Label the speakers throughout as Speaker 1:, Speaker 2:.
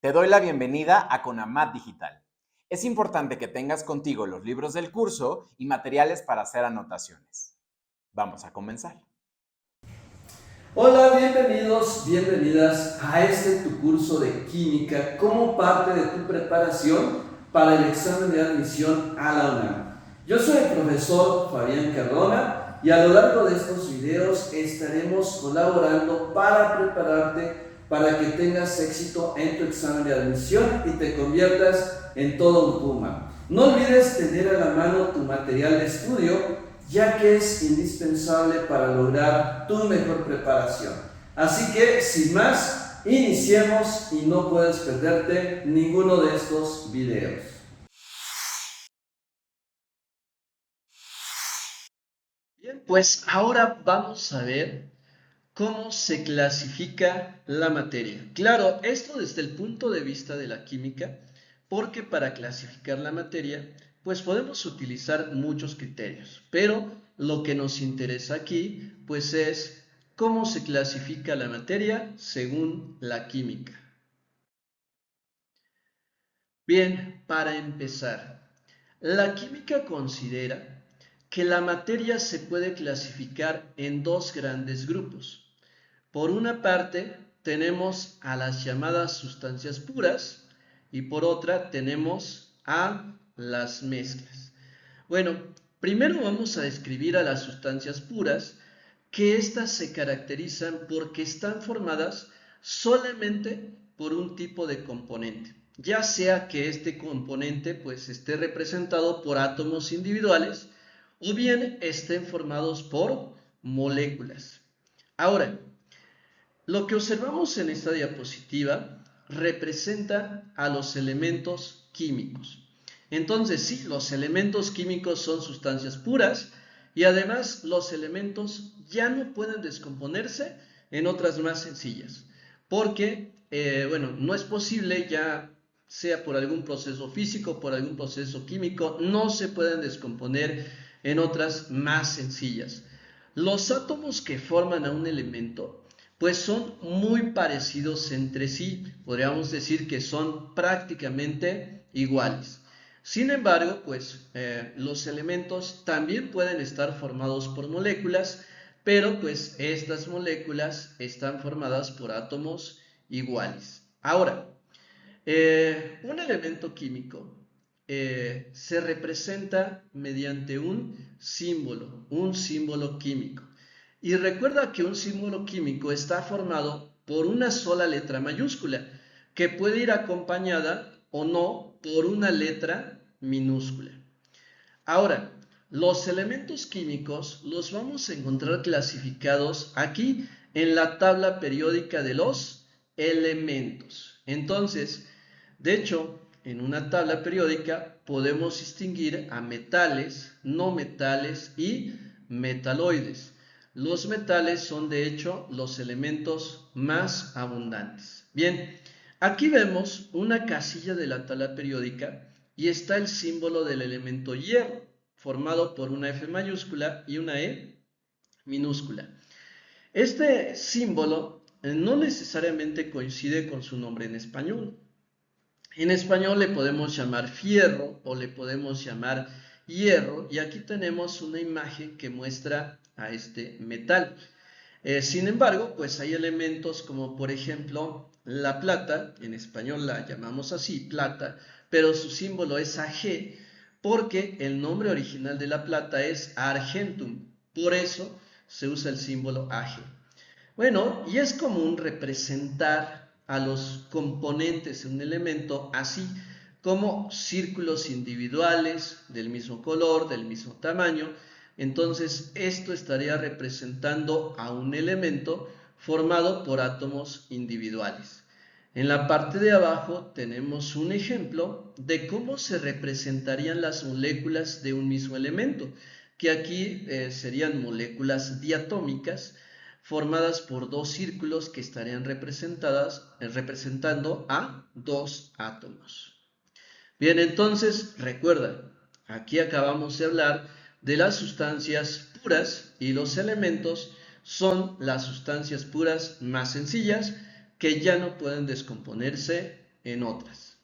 Speaker 1: Te doy la bienvenida a Conamat Digital. Es importante que tengas contigo los libros del curso y materiales para hacer anotaciones. Vamos a comenzar.
Speaker 2: Hola, bienvenidos, bienvenidas a tu curso de química como parte de tu preparación para el examen de admisión a la UNAM. Yo soy el profesor Fabián Cardona y a lo largo de estos videos estaremos colaborando para prepararte para que tengas éxito en tu examen de admisión y te conviertas en todo un Puma. No olvides tener a la mano tu material de estudio, ya que es indispensable para lograr tu mejor preparación. Así que, sin más, iniciemos y no puedes perderte ninguno de estos videos. Bien, pues ahora vamos a ver cómo se clasifica la materia. Claro, esto desde el punto de vista de la química, porque para clasificar la materia, pues podemos utilizar muchos criterios, pero lo que nos interesa aquí, pues es cómo se clasifica la materia según la química. Bien, para empezar, la química considera que la materia se puede clasificar en dos grandes grupos. Por una parte, tenemos a las llamadas sustancias puras y por otra tenemos a las mezclas. Bueno, primero vamos a describir a las sustancias puras, que éstas se caracterizan porque están formadas solamente por un tipo de componente, ya sea que este componente pues esté representado por átomos individuales o bien estén formados por moléculas. Ahora, lo que observamos en esta diapositiva representa a los elementos químicos. Entonces, sí, los elementos químicos son sustancias puras y además los elementos ya no pueden descomponerse en otras más sencillas, porque, bueno, no es posible, ya sea por algún proceso físico, por algún proceso químico, no se pueden descomponer en otras más sencillas. Los átomos que forman a un elemento pues son muy parecidos entre sí, podríamos decir que son prácticamente iguales. Sin embargo, pues los elementos también pueden estar formados por moléculas, pero pues estas moléculas están formadas por átomos iguales. Ahora, un elemento químico se representa mediante un símbolo químico. Y recuerda que un símbolo químico está formado por una sola letra mayúscula, que puede ir acompañada o no por una letra minúscula. Ahora, los elementos químicos los vamos a encontrar clasificados aquí en la tabla periódica de los elementos. Entonces, de hecho, en una tabla periódica podemos distinguir a metales, no metales y metaloides. Los metales son de hecho los elementos más abundantes. Bien, aquí vemos una casilla de la tabla periódica y está el símbolo del elemento hierro, formado por una F mayúscula y una E minúscula. Este símbolo no necesariamente coincide con su nombre en español. En español le podemos llamar fierro o le podemos llamar hierro, y aquí tenemos una imagen que muestra a este metal. Sin embargo, pues hay elementos como por ejemplo la plata, en español la llamamos así, plata, pero su símbolo es Ag, porque el nombre original de la plata es argentum, por eso se usa el símbolo Ag. Bueno, y es común representar a los componentes en un elemento así como círculos individuales del mismo color, del mismo tamaño. Entonces, esto estaría representando a un elemento formado por átomos individuales. En la parte de abajo tenemos un ejemplo de cómo se representarían las moléculas de un mismo elemento, que aquí serían moléculas diatómicas formadas por dos círculos que estarían representando a dos átomos. Bien, entonces recuerda, aquí acabamos de hablar de las sustancias puras y los elementos son las sustancias puras más sencillas que ya no pueden descomponerse en otras.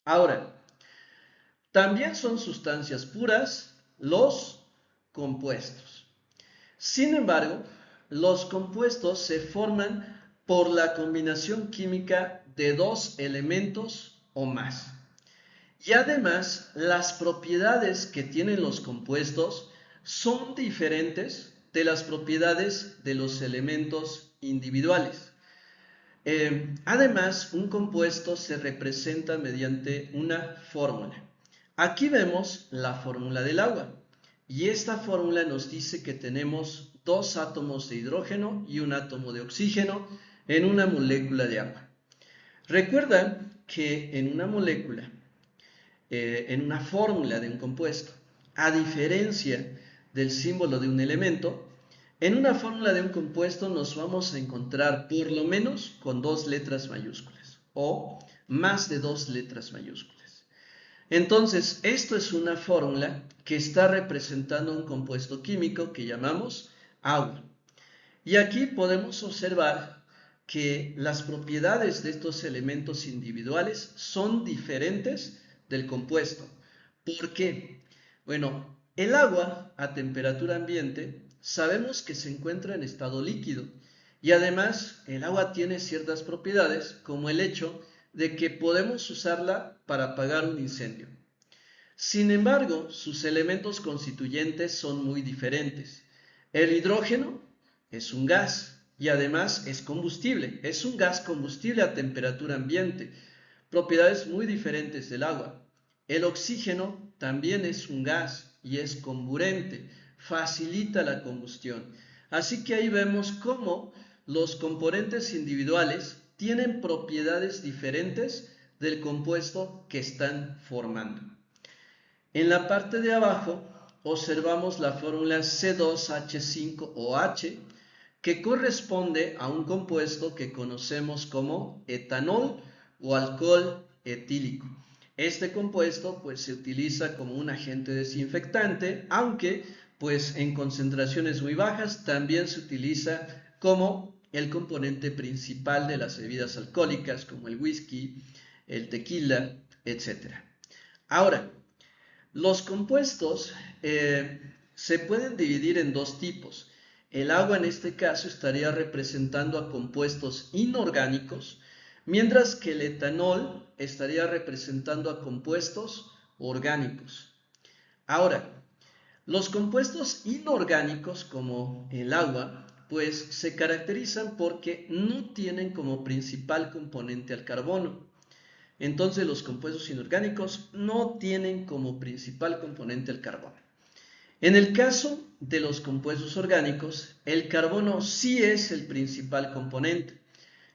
Speaker 2: Ahora, también son sustancias puras los compuestos. Sin embargo, los compuestos se forman por la combinación química de dos elementos o más. Y además, las propiedades que tienen los compuestos son diferentes de las propiedades de los elementos individuales. Además, un compuesto se representa mediante una fórmula. Aquí vemos la fórmula del agua. Y esta fórmula nos dice que tenemos dos átomos de hidrógeno y un átomo de oxígeno en una molécula de agua. Recuerdan que en una molécula, en una fórmula de un compuesto, a diferencia del símbolo de un elemento, en una fórmula de un compuesto nos vamos a encontrar por lo menos con dos letras mayúsculas o más de dos letras mayúsculas. Entonces, esto es una fórmula que está representando un compuesto químico que llamamos agua. Y aquí podemos observar que las propiedades de estos elementos individuales son diferentes del compuesto. ¿Por qué? Bueno, el agua a temperatura ambiente sabemos que se encuentra en estado líquido y además el agua tiene ciertas propiedades como el hecho de que podemos usarla para apagar un incendio. Sin embargo, sus elementos constituyentes son muy diferentes. El hidrógeno es un gas y además es combustible. Es un gas combustible a temperatura ambiente, propiedades muy diferentes del agua. El oxígeno también es un gas y es comburente, facilita la combustión. Así que ahí vemos cómo los componentes individuales tienen propiedades diferentes del compuesto que están formando. En la parte de abajo observamos la fórmula C2H5OH que corresponde a un compuesto que conocemos como etanol o alcohol etílico. Este compuesto pues se utiliza como un agente desinfectante, aunque pues en concentraciones muy bajas también se utiliza como el componente principal de las bebidas alcohólicas como el whisky, el tequila, etc. Ahora, los compuestos se pueden dividir en dos tipos. El agua en este caso estaría representando a compuestos inorgánicos, mientras que el etanol estaría representando a compuestos orgánicos. Ahora, los compuestos inorgánicos como el agua, pues se caracterizan porque no tienen como principal componente al carbono. Entonces los compuestos inorgánicos no tienen como principal componente el carbono. En el caso de los compuestos orgánicos, el carbono sí es el principal componente.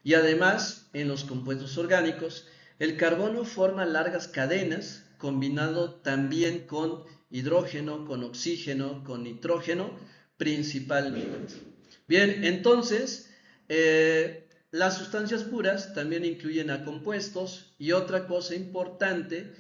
Speaker 2: Y además, en los compuestos orgánicos, el carbono forma largas cadenas combinado también con hidrógeno, con oxígeno, con nitrógeno, principalmente. Bien, entonces, las sustancias puras también incluyen a compuestos y otra cosa importante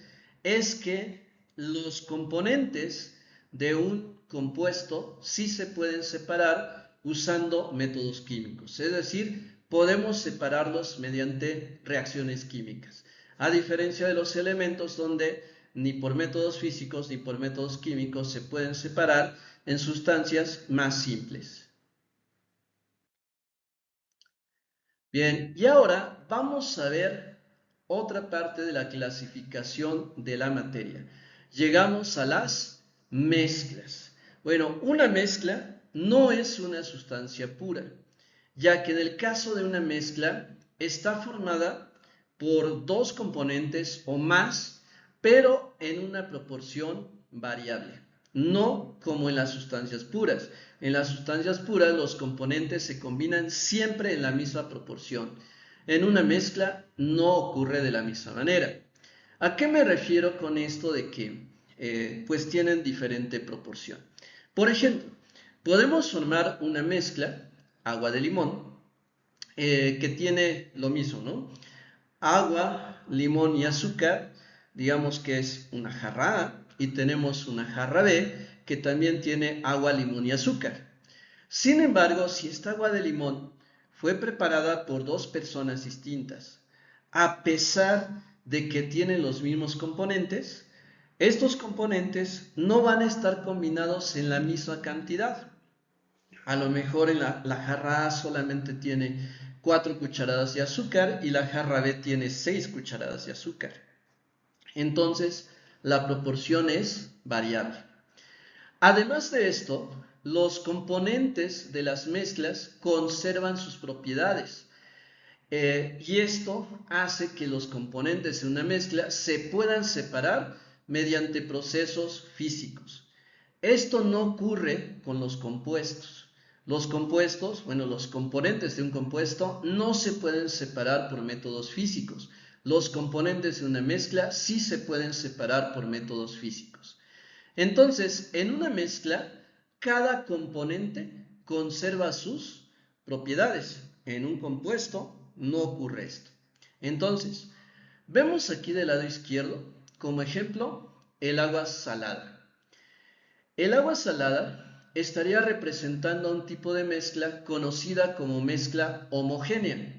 Speaker 2: es que los componentes de un compuesto sí se pueden separar usando métodos químicos, es decir, podemos separarlos mediante reacciones químicas, a diferencia de los elementos donde ni por métodos físicos ni por métodos químicos se pueden separar en sustancias más simples. Bien, y ahora vamos a ver otra parte de la clasificación de la materia. Llegamos a las mezclas. Bueno, una mezcla no es una sustancia pura, ya que en el caso de una mezcla está formada por dos componentes o más, pero en una proporción variable, no como en las sustancias puras. En las sustancias puras los componentes se combinan siempre en la misma proporción. En una mezcla no ocurre de la misma manera. ¿A qué me refiero con esto de que pues tienen diferente proporción? Por ejemplo, podemos formar una mezcla, agua de limón, que tiene lo mismo, ¿no? Agua, limón y azúcar, digamos que es una jarra A, y tenemos una jarra B que también tiene agua, limón y azúcar. Sin embargo, si esta agua de limón fue preparada por dos personas distintas. A pesar de que tienen los mismos componentes, estos componentes no van a estar combinados en la misma cantidad. A lo mejor en la jarra A solamente tiene 4 cucharadas de azúcar y la jarra B tiene 6 cucharadas de azúcar. Entonces, la proporción es variable. Además de esto, los componentes de las mezclas conservan sus propiedades. Y esto hace que los componentes de una mezcla se puedan separar mediante procesos físicos. Esto no ocurre con los compuestos. Los compuestos, los componentes de un compuesto no se pueden separar por métodos físicos. Los componentes de una mezcla sí se pueden separar por métodos físicos. Entonces, en una mezcla, cada componente conserva sus propiedades. En un compuesto no ocurre esto. Entonces, vemos aquí del lado izquierdo, como ejemplo, el agua salada. El agua salada estaría representando un tipo de mezcla conocida como mezcla homogénea.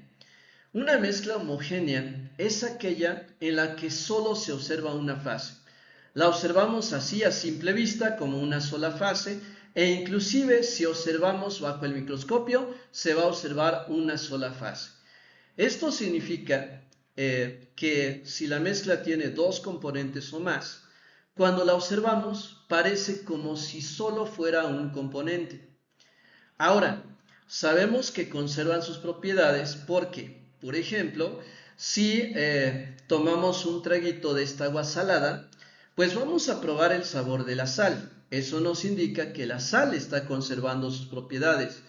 Speaker 2: Una mezcla homogénea es aquella en la que solo se observa una fase. La observamos así a simple vista como una sola fase e inclusive si observamos bajo el microscopio se va a observar una sola fase. Esto significa que si la mezcla tiene dos componentes o más, cuando la observamos parece como si solo fuera un componente. Ahora, sabemos que conservan sus propiedades porque, por ejemplo, si tomamos un traguito de esta agua salada, pues vamos a probar el sabor de la sal. Eso nos indica que la sal está conservando sus propiedades.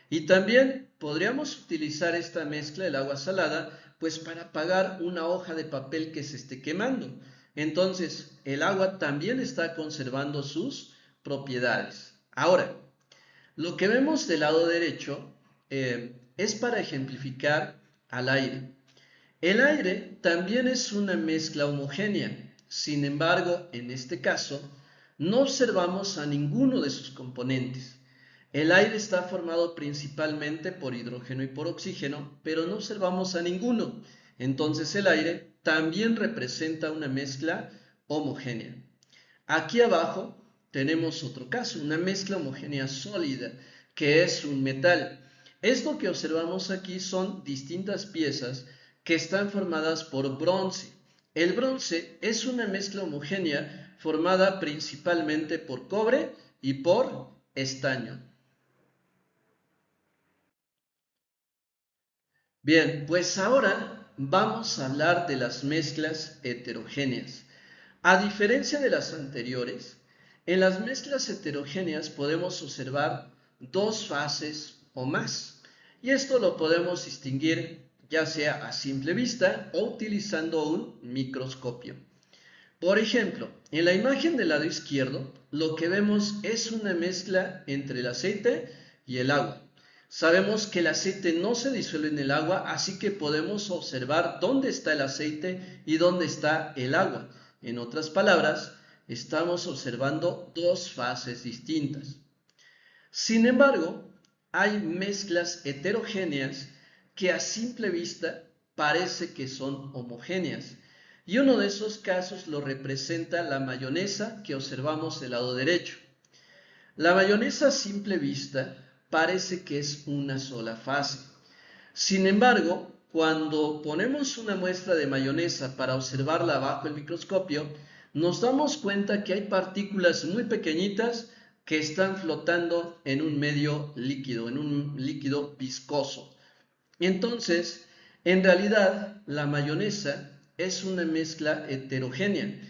Speaker 2: Y también podríamos utilizar esta mezcla del agua salada pues para apagar una hoja de papel que se esté quemando. Entonces, el agua también está conservando sus propiedades. Ahora, lo que vemos del lado derecho es para ejemplificar al aire. El aire también es una mezcla homogénea. Sin embargo, en este caso, no observamos a ninguno de sus componentes. El aire está formado principalmente por hidrógeno y por oxígeno, pero no observamos a ninguno. Entonces el aire también representa una mezcla homogénea. Aquí abajo tenemos otro caso, una mezcla homogénea sólida, que es un metal. Esto que observamos aquí son distintas piezas que están formadas por bronce. El bronce es una mezcla homogénea formada principalmente por cobre y por estaño. Bien, pues ahora vamos a hablar de las mezclas heterogéneas. A diferencia de las anteriores, en las mezclas heterogéneas podemos observar dos fases o más, y esto lo podemos distinguir ya sea a simple vista o utilizando un microscopio. Por ejemplo, en la imagen del lado izquierdo, lo que vemos es una mezcla entre el aceite y el agua. Sabemos que el aceite no se disuelve en el agua, así que podemos observar dónde está el aceite y dónde está el agua. En otras palabras, estamos observando dos fases distintas. Sin embargo, hay mezclas heterogéneas que a simple vista parece que son homogéneas. Y uno de esos casos lo representa la mayonesa que observamos del lado derecho. La mayonesa a simple vista parece que es una sola fase. Sin embargo, cuando ponemos una muestra de mayonesa para observarla bajo el microscopio, nos damos cuenta que hay partículas muy pequeñitas que están flotando en un medio líquido, en un líquido viscoso. Entonces, en realidad, la mayonesa es una mezcla heterogénea.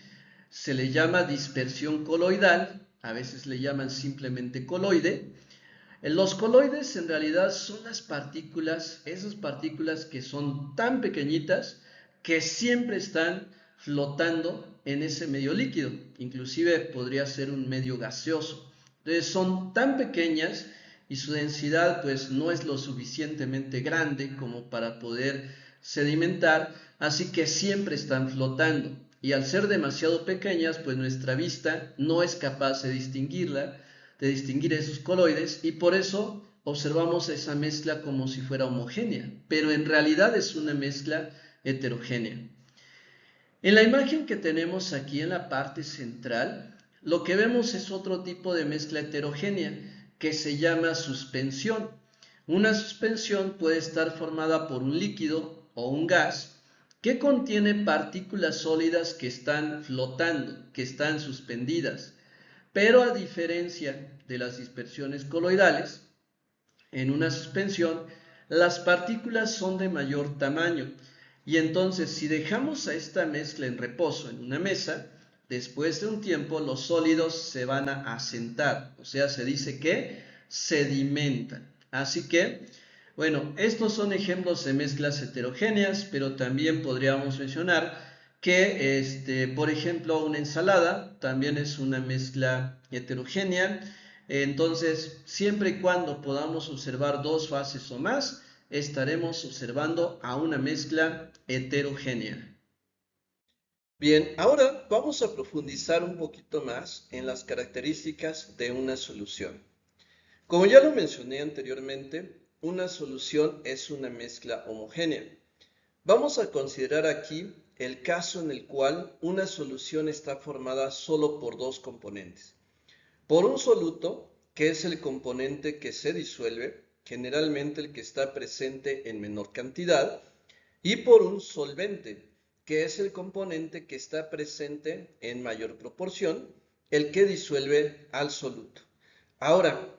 Speaker 2: Se le llama dispersión coloidal, a veces le llaman simplemente coloide. Los coloides en realidad son las partículas, esas partículas que son tan pequeñitas que siempre están flotando en ese medio líquido, inclusive podría ser un medio gaseoso. Entonces son tan pequeñas y su densidad pues no es lo suficientemente grande como para poder sedimentar, así que siempre están flotando. Y al ser demasiado pequeñas, pues nuestra vista no es capaz de distinguir esos coloides y por eso observamos esa mezcla como si fuera homogénea, pero en realidad es una mezcla heterogénea. En la imagen que tenemos aquí en la parte central, lo que vemos es otro tipo de mezcla heterogénea que se llama suspensión. Una suspensión puede estar formada por un líquido o un gas que contiene partículas sólidas que están flotando, que están suspendidas. Pero a diferencia de las dispersiones coloidales, en una suspensión, las partículas son de mayor tamaño y entonces si dejamos a esta mezcla en reposo en una mesa, después de un tiempo los sólidos se van a asentar, o sea, se dice que sedimentan. Así que, bueno, estos son ejemplos de mezclas heterogéneas, pero también podríamos mencionar que, por ejemplo, una ensalada también es una mezcla heterogénea. Entonces, siempre y cuando podamos observar dos fases o más, estaremos observando a una mezcla heterogénea. Bien, ahora vamos a profundizar un poquito más en las características de una solución. Como ya lo mencioné anteriormente, una solución es una mezcla homogénea. Vamos a considerar aquí el caso en el cual una solución está formada solo por dos componentes. Por un soluto, que es el componente que se disuelve, generalmente el que está presente en menor cantidad, y por un solvente, que es el componente que está presente en mayor proporción, el que disuelve al soluto. Ahora,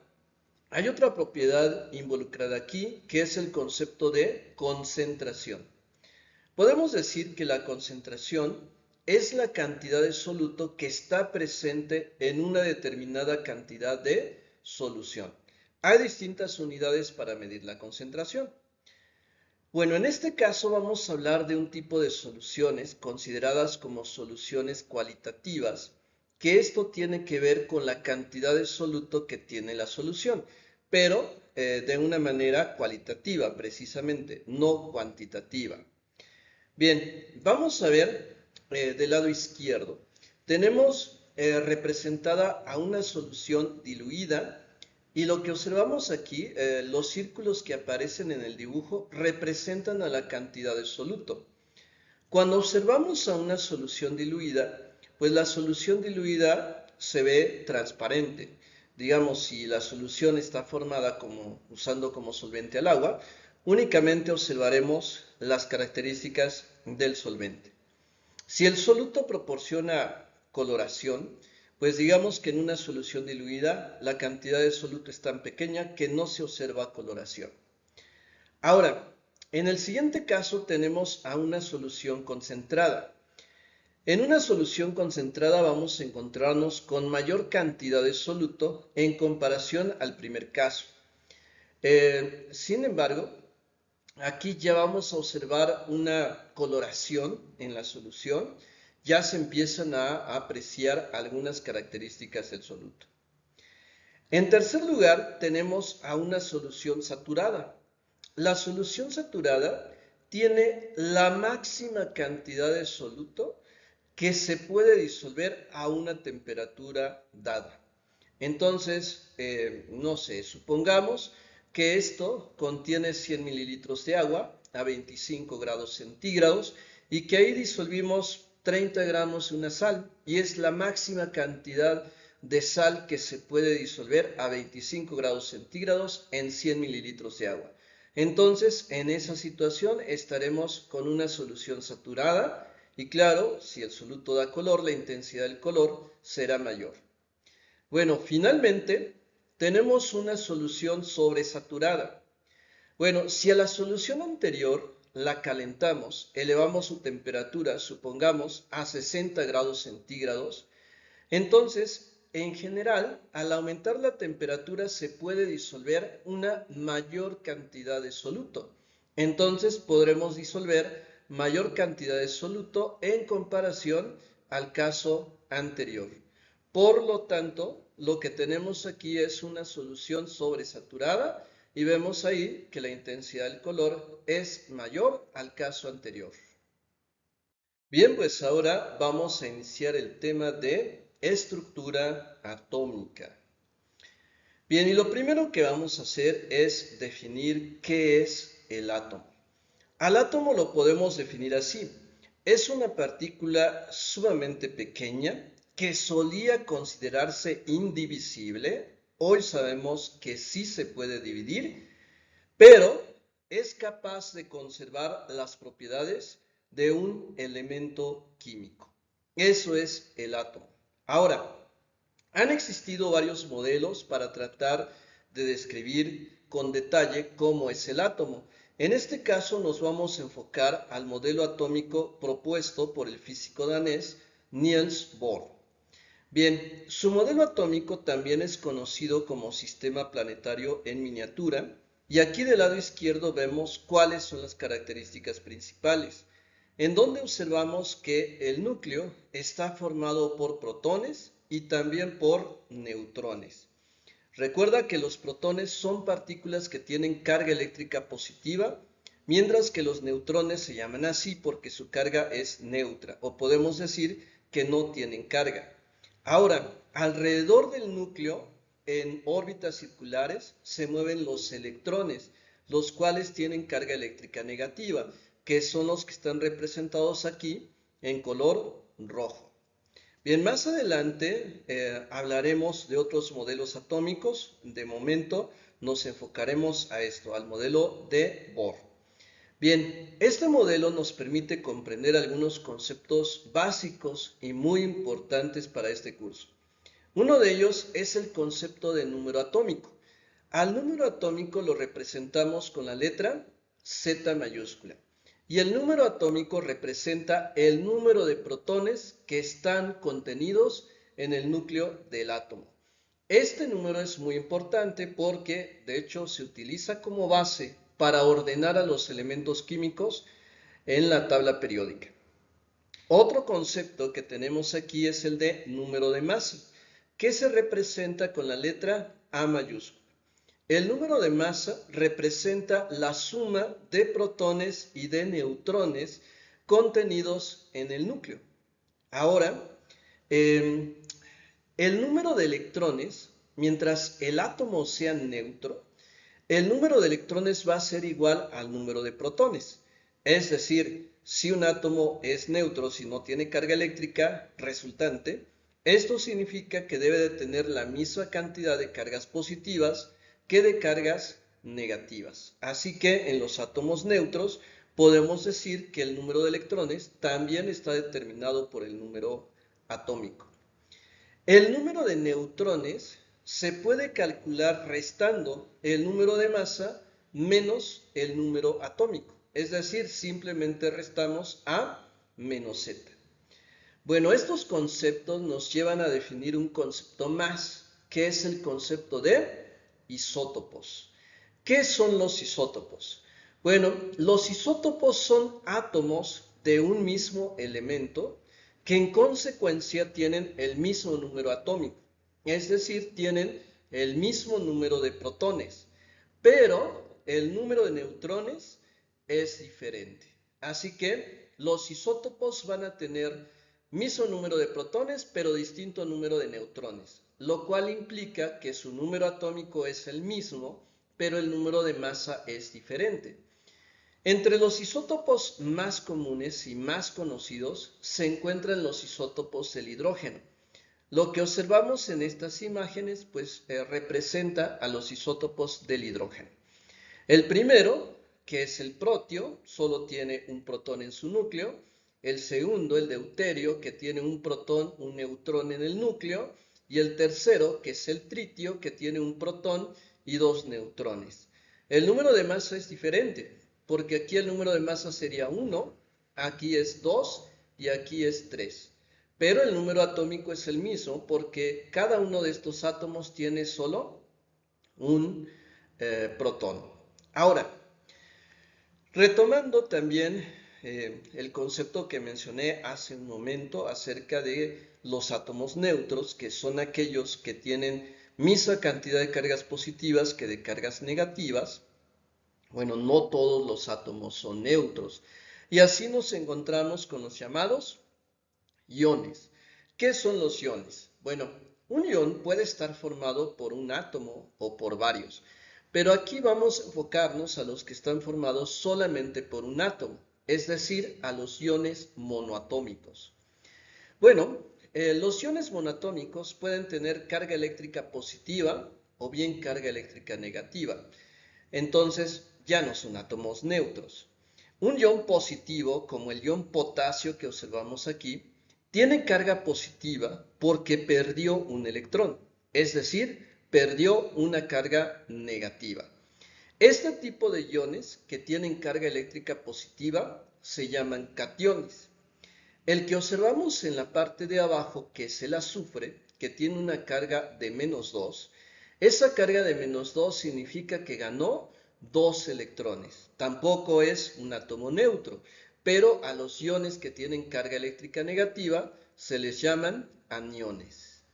Speaker 2: hay otra propiedad involucrada aquí, que es el concepto de concentración. Podemos decir que la concentración es la cantidad de soluto que está presente en una determinada cantidad de solución. Hay distintas unidades para medir la concentración. Bueno, en este caso vamos a hablar de un tipo de soluciones consideradas como soluciones cualitativas, que esto tiene que ver con la cantidad de soluto que tiene la solución, pero de una manera cualitativa precisamente, no cuantitativa. Bien, vamos a ver del lado izquierdo. Tenemos representada a una solución diluida y lo que observamos aquí, los círculos que aparecen en el dibujo representan a la cantidad de soluto. Cuando observamos a una solución diluida, pues la solución diluida se ve transparente. Digamos, si la solución está formada usando como solvente al agua, únicamente observaremos las características del solvente. Si el soluto proporciona coloración, pues digamos que en una solución diluida la cantidad de soluto es tan pequeña que no se observa coloración. Ahora, en el siguiente caso tenemos a una solución concentrada. En una solución concentrada vamos a encontrarnos con mayor cantidad de soluto en comparación al primer caso. Sin embargo, aquí ya vamos a observar una coloración en la solución. Ya se empiezan a apreciar algunas características del soluto. En tercer lugar, tenemos a una solución saturada. La solución saturada tiene la máxima cantidad de soluto que se puede disolver a una temperatura dada. Entonces, no sé, supongamos que esto contiene 100 mililitros de agua a 25 grados centígrados y que ahí disolvimos 30 gramos de una sal y es la máxima cantidad de sal que se puede disolver a 25 grados centígrados en 100 mililitros de agua. Entonces, en esa situación estaremos con una solución saturada y claro, si el soluto da color, la intensidad del color será mayor. Bueno, finalmente tenemos una solución sobresaturada. Bueno, si a la solución anterior la calentamos, elevamos su temperatura, supongamos, a 60 grados centígrados, entonces, en general, al aumentar la temperatura se puede disolver una mayor cantidad de soluto. Entonces, podremos disolver mayor cantidad de soluto en comparación al caso anterior. Por lo tanto, lo que tenemos aquí es una solución sobresaturada y vemos ahí que la intensidad del color es mayor al caso anterior. Bien, pues ahora vamos a iniciar el tema de estructura atómica. Bien, y lo primero que vamos a hacer es definir qué es el átomo. Al átomo lo podemos definir así. Es una partícula sumamente pequeña que solía considerarse indivisible. Hoy sabemos que sí se puede dividir, pero es capaz de conservar las propiedades de un elemento químico. Eso es el átomo. Ahora, han existido varios modelos para tratar de describir con detalle cómo es el átomo. En este caso nos vamos a enfocar al modelo atómico propuesto por el físico danés Niels Bohr. Bien, su modelo atómico también es conocido como sistema planetario en miniatura, y aquí del lado izquierdo vemos cuáles son las características principales, en donde observamos que el núcleo está formado por protones y también por neutrones. Recuerda que los protones son partículas que tienen carga eléctrica positiva, mientras que los neutrones se llaman así porque su carga es neutra, o podemos decir que no tienen carga. Ahora, alrededor del núcleo, en órbitas circulares, se mueven los electrones, los cuales tienen carga eléctrica negativa, que son los que están representados aquí en color rojo. Bien, más adelante hablaremos de otros modelos atómicos. De momento nos enfocaremos a esto, al modelo de Bohr. Bien, este modelo nos permite comprender algunos conceptos básicos y muy importantes para este curso. Uno de ellos es el concepto de número atómico. Al número atómico lo representamos con la letra Z mayúscula. Y el número atómico representa el número de protones que están contenidos en el núcleo del átomo. Este número es muy importante porque, de hecho, se utiliza como base para ordenar a los elementos químicos en la tabla periódica. Otro concepto que tenemos aquí es el de número de masa, que se representa con la letra A mayúscula. El número de masa representa la suma de protones y de neutrones contenidos en el núcleo. Ahora, el número de electrones, mientras el átomo sea neutro, el número de electrones va a ser igual al número de protones. Es decir, si un átomo es neutro, si no tiene carga eléctrica resultante, esto significa que debe de tener la misma cantidad de cargas positivas que de cargas negativas. Así que en los átomos neutros podemos decir que el número de electrones también está determinado por el número atómico. El número de neutrones se puede calcular restando el número de masa menos el número atómico. Es decir, simplemente restamos A menos Z. Bueno, estos conceptos nos llevan a definir un concepto más, que es el concepto de isótopos. ¿Qué son los isótopos? Bueno, los isótopos son átomos de un mismo elemento que en consecuencia tienen el mismo número atómico, es decir, tienen el mismo número de protones, pero el número de neutrones es diferente. Así que los isótopos van a tener mismo número de protones, pero distinto número de neutrones, lo cual implica que su número atómico es el mismo, pero el número de masa es diferente. Entre los isótopos más comunes y más conocidos se encuentran los isótopos del hidrógeno. Lo que observamos en estas imágenes representa a los isótopos del hidrógeno. El primero, que es el protio, solo tiene un protón en su núcleo. El segundo, el deuterio, que tiene un protón, un neutrón en el núcleo. Y el tercero, que es el tritio, que tiene un protón y dos neutrones. El número de masa es diferente, porque aquí el número de masa sería 1, aquí es 2 y aquí es 3. Pero el número atómico es el mismo porque cada uno de estos átomos tiene solo un protón. Ahora, retomando también el concepto que mencioné hace un momento acerca de los átomos neutros, que son aquellos que tienen misma cantidad de cargas positivas que de cargas negativas. Bueno, no todos los átomos son neutros. Y así nos encontramos con los llamados iones. ¿Qué son los iones? Bueno, Un ion puede estar formado por un átomo o por varios, pero aquí vamos a enfocarnos a los que están formados solamente por un átomo, es decir, a los iones monoatómicos. Bueno, los iones monoatómicos pueden tener carga eléctrica positiva o bien carga eléctrica negativa. Entonces, ya no son átomos neutros. Un ion positivo, como el ion potasio que observamos aquí, tiene carga positiva porque perdió un electrón, es decir, perdió una carga negativa. Este tipo de iones que tienen carga eléctrica positiva se llaman cationes. El que observamos en la parte de abajo, que es el azufre, que tiene una carga de -2, esa carga de -2 significa que ganó 2 electrones. Tampoco es un átomo neutro, pero a los iones que tienen carga eléctrica negativa se les llaman aniones.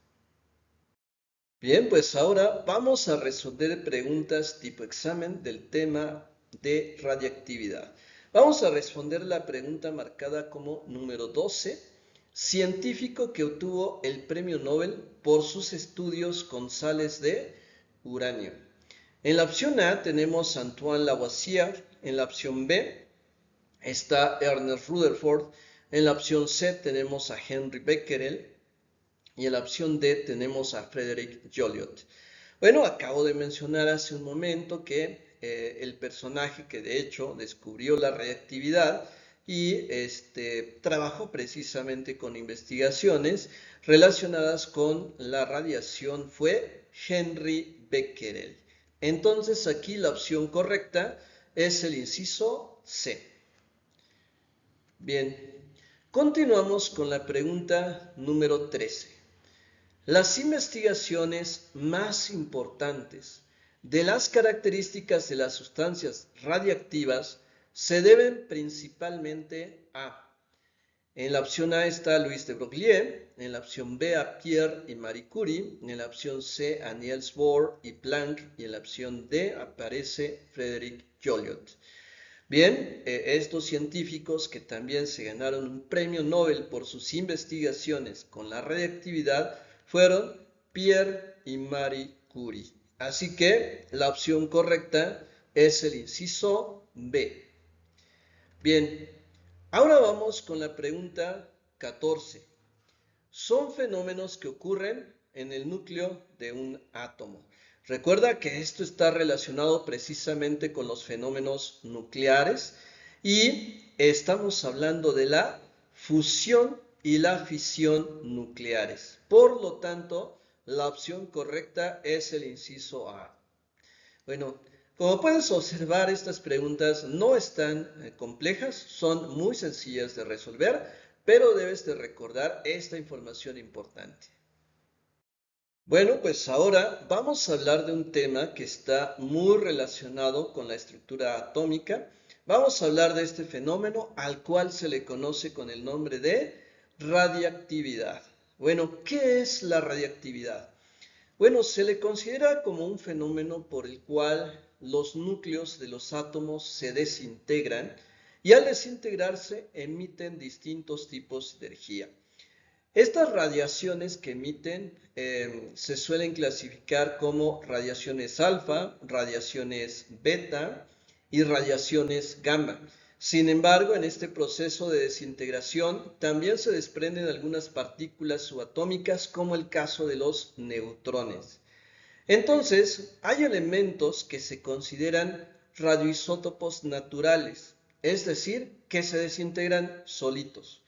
Speaker 2: Bien, pues ahora vamos a resolver preguntas tipo examen del tema de radiactividad. Vamos a responder la pregunta marcada como número 12, científico que obtuvo el premio Nobel por sus estudios con sales de uranio. En la opción A tenemos a Antoine Lavoisier, en la opción B está Ernest Rutherford, en la opción C tenemos a Henry Becquerel, y en la opción D tenemos a Frederick Joliot. Bueno, acabo de mencionar hace un momento que el personaje que de hecho descubrió la radiactividad y trabajó precisamente con investigaciones relacionadas con la radiación fue Henry Becquerel. Entonces aquí la opción correcta es el inciso C. Bien, continuamos con la pregunta número 13. Las investigaciones más importantes de las características de las sustancias radiactivas se deben principalmente a: en la opción A está Louis de Broglie, en la opción B a Pierre y Marie Curie, en la opción C a Niels Bohr y Planck, y en la opción D aparece Frederick Joliot. Bien, estos científicos que también se ganaron un premio Nobel por sus investigaciones con la radiactividad fueron Pierre y Marie Curie. Así que la opción correcta es el inciso B. Bien, ahora vamos con la pregunta 14. Son fenómenos que ocurren en el núcleo de un átomo. Recuerda que esto está relacionado precisamente con los fenómenos nucleares y estamos hablando de la fusión y la fisión nucleares. Por lo tanto, la opción correcta es el inciso A. Bueno, como puedes observar, estas preguntas no están complejas, son muy sencillas de resolver, pero debes de recordar esta información importante. Bueno, pues ahora vamos a hablar de un tema que está muy relacionado con la estructura atómica. Vamos a hablar de este fenómeno al cual se le conoce con el nombre de radiactividad. Bueno, ¿qué es la radiactividad? Bueno, se le considera como un fenómeno por el cual los núcleos de los átomos se desintegran y al desintegrarse emiten distintos tipos de energía. Estas radiaciones que emiten se suelen clasificar como radiaciones alfa, radiaciones beta y radiaciones gamma. Sin embargo, en este proceso de desintegración también se desprenden algunas partículas subatómicas, como el caso de los neutrones. Entonces, hay elementos que se consideran radioisótopos naturales, es decir, que se desintegran solitos.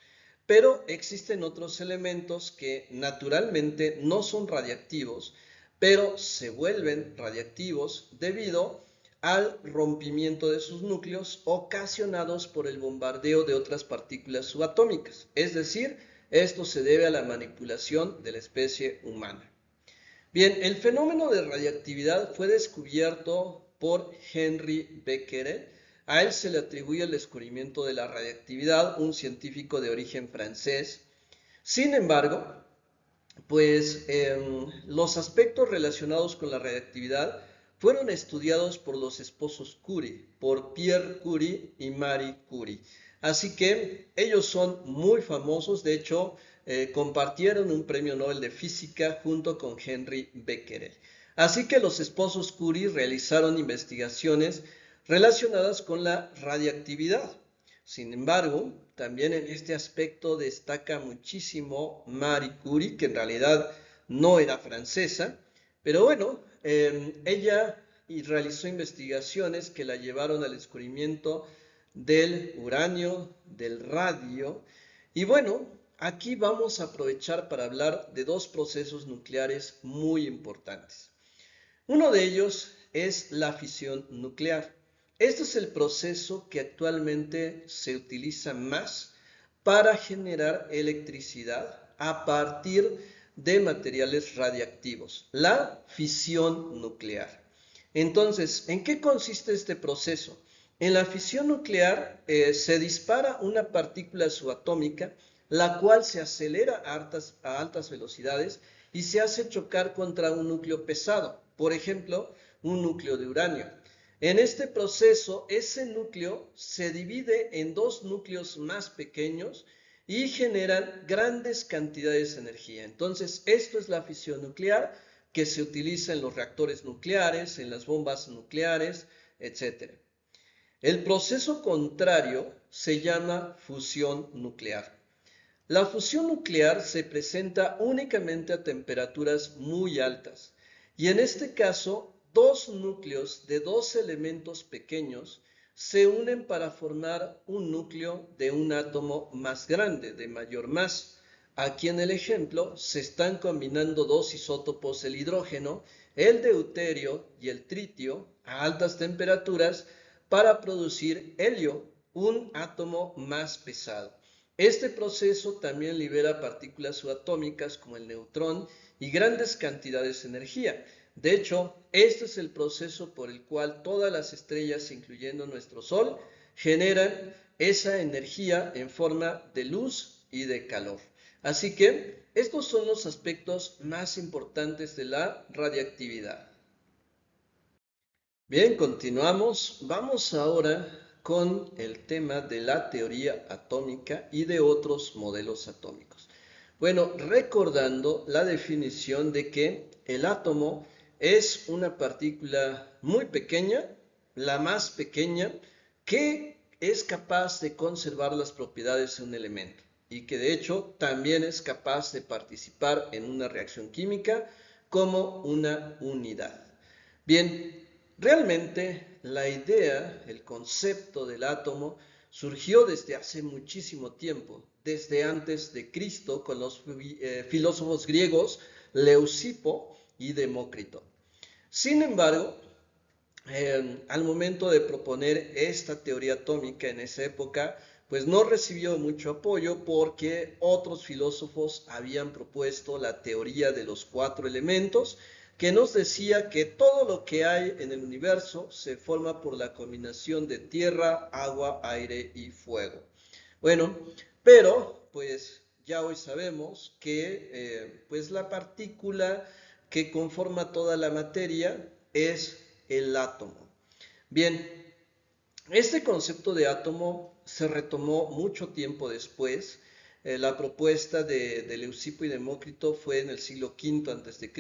Speaker 2: Pero existen otros elementos que naturalmente no son radiactivos, pero se vuelven radiactivos debido al rompimiento de sus núcleos ocasionados por el bombardeo de otras partículas subatómicas. Es decir, esto se debe a la manipulación de la especie humana. Bien, el fenómeno de radiactividad fue descubierto por Henry Becquerel. A él se le atribuye el descubrimiento de la radiactividad, un científico de origen francés. Sin embargo, pues los aspectos relacionados con la radiactividad fueron estudiados por los esposos Curie, por Pierre Curie y Marie Curie. Así que ellos son muy famosos, de hecho, compartieron un premio Nobel de Física junto con Henry Becquerel. Así que los esposos Curie realizaron investigaciones relacionadas con la radiactividad. Sin embargo, también en este aspecto destaca muchísimo Marie Curie, que en realidad no era francesa, pero bueno, ella realizó investigaciones que la llevaron al descubrimiento del uranio, del radio, y bueno, aquí vamos a aprovechar para hablar de dos procesos nucleares muy importantes. Uno de ellos es la fisión nuclear. Este es el proceso que actualmente se utiliza más para generar electricidad a partir de materiales radiactivos, la fisión nuclear. Entonces, ¿en qué consiste este proceso? En la fisión nuclear se dispara una partícula subatómica, la cual se acelera a altas velocidades y se hace chocar contra un núcleo pesado, por ejemplo, un núcleo de uranio. En este proceso, ese núcleo se divide en dos núcleos más pequeños y generan grandes cantidades de energía. Entonces, esto es la fisión nuclear que se utiliza en los reactores nucleares, en las bombas nucleares, etc. El proceso contrario se llama fusión nuclear. La fusión nuclear se presenta únicamente a temperaturas muy altas y en este caso dos núcleos de dos elementos pequeños se unen para formar un núcleo de un átomo más grande, de mayor masa. Aquí en el ejemplo se están combinando dos isótopos del hidrógeno, el deuterio y el tritio, a altas temperaturas para producir helio, un átomo más pesado. Este proceso también libera partículas subatómicas como el neutrón y grandes cantidades de energía. De hecho, este es el proceso por el cual todas las estrellas, incluyendo nuestro Sol, generan esa energía en forma de luz y de calor. Así que estos son los aspectos más importantes de la radiactividad. Bien, continuamos. Vamos ahora con el tema de la teoría atómica y de otros modelos atómicos. Bueno, recordando la definición de que el átomo es una partícula muy pequeña, la más pequeña, que es capaz de conservar las propiedades de un elemento y que de hecho también es capaz de participar en una reacción química como una unidad. Bien, realmente la idea, el concepto del átomo surgió desde hace muchísimo tiempo, desde antes de Cristo, con los filósofos griegos Leucipo y Demócrito. Sin embargo, al momento de proponer esta teoría atómica en esa época, pues no recibió mucho apoyo porque otros filósofos habían propuesto la teoría de los cuatro elementos, que nos decía que todo lo que hay en el universo se forma por la combinación de tierra, agua, aire y fuego. Bueno, pero pues ya hoy sabemos que pues la partícula que conforma toda la materia es el átomo. Bien, este concepto de átomo se retomó mucho tiempo después. La propuesta de Leucipo y Demócrito fue en el siglo V a.C.,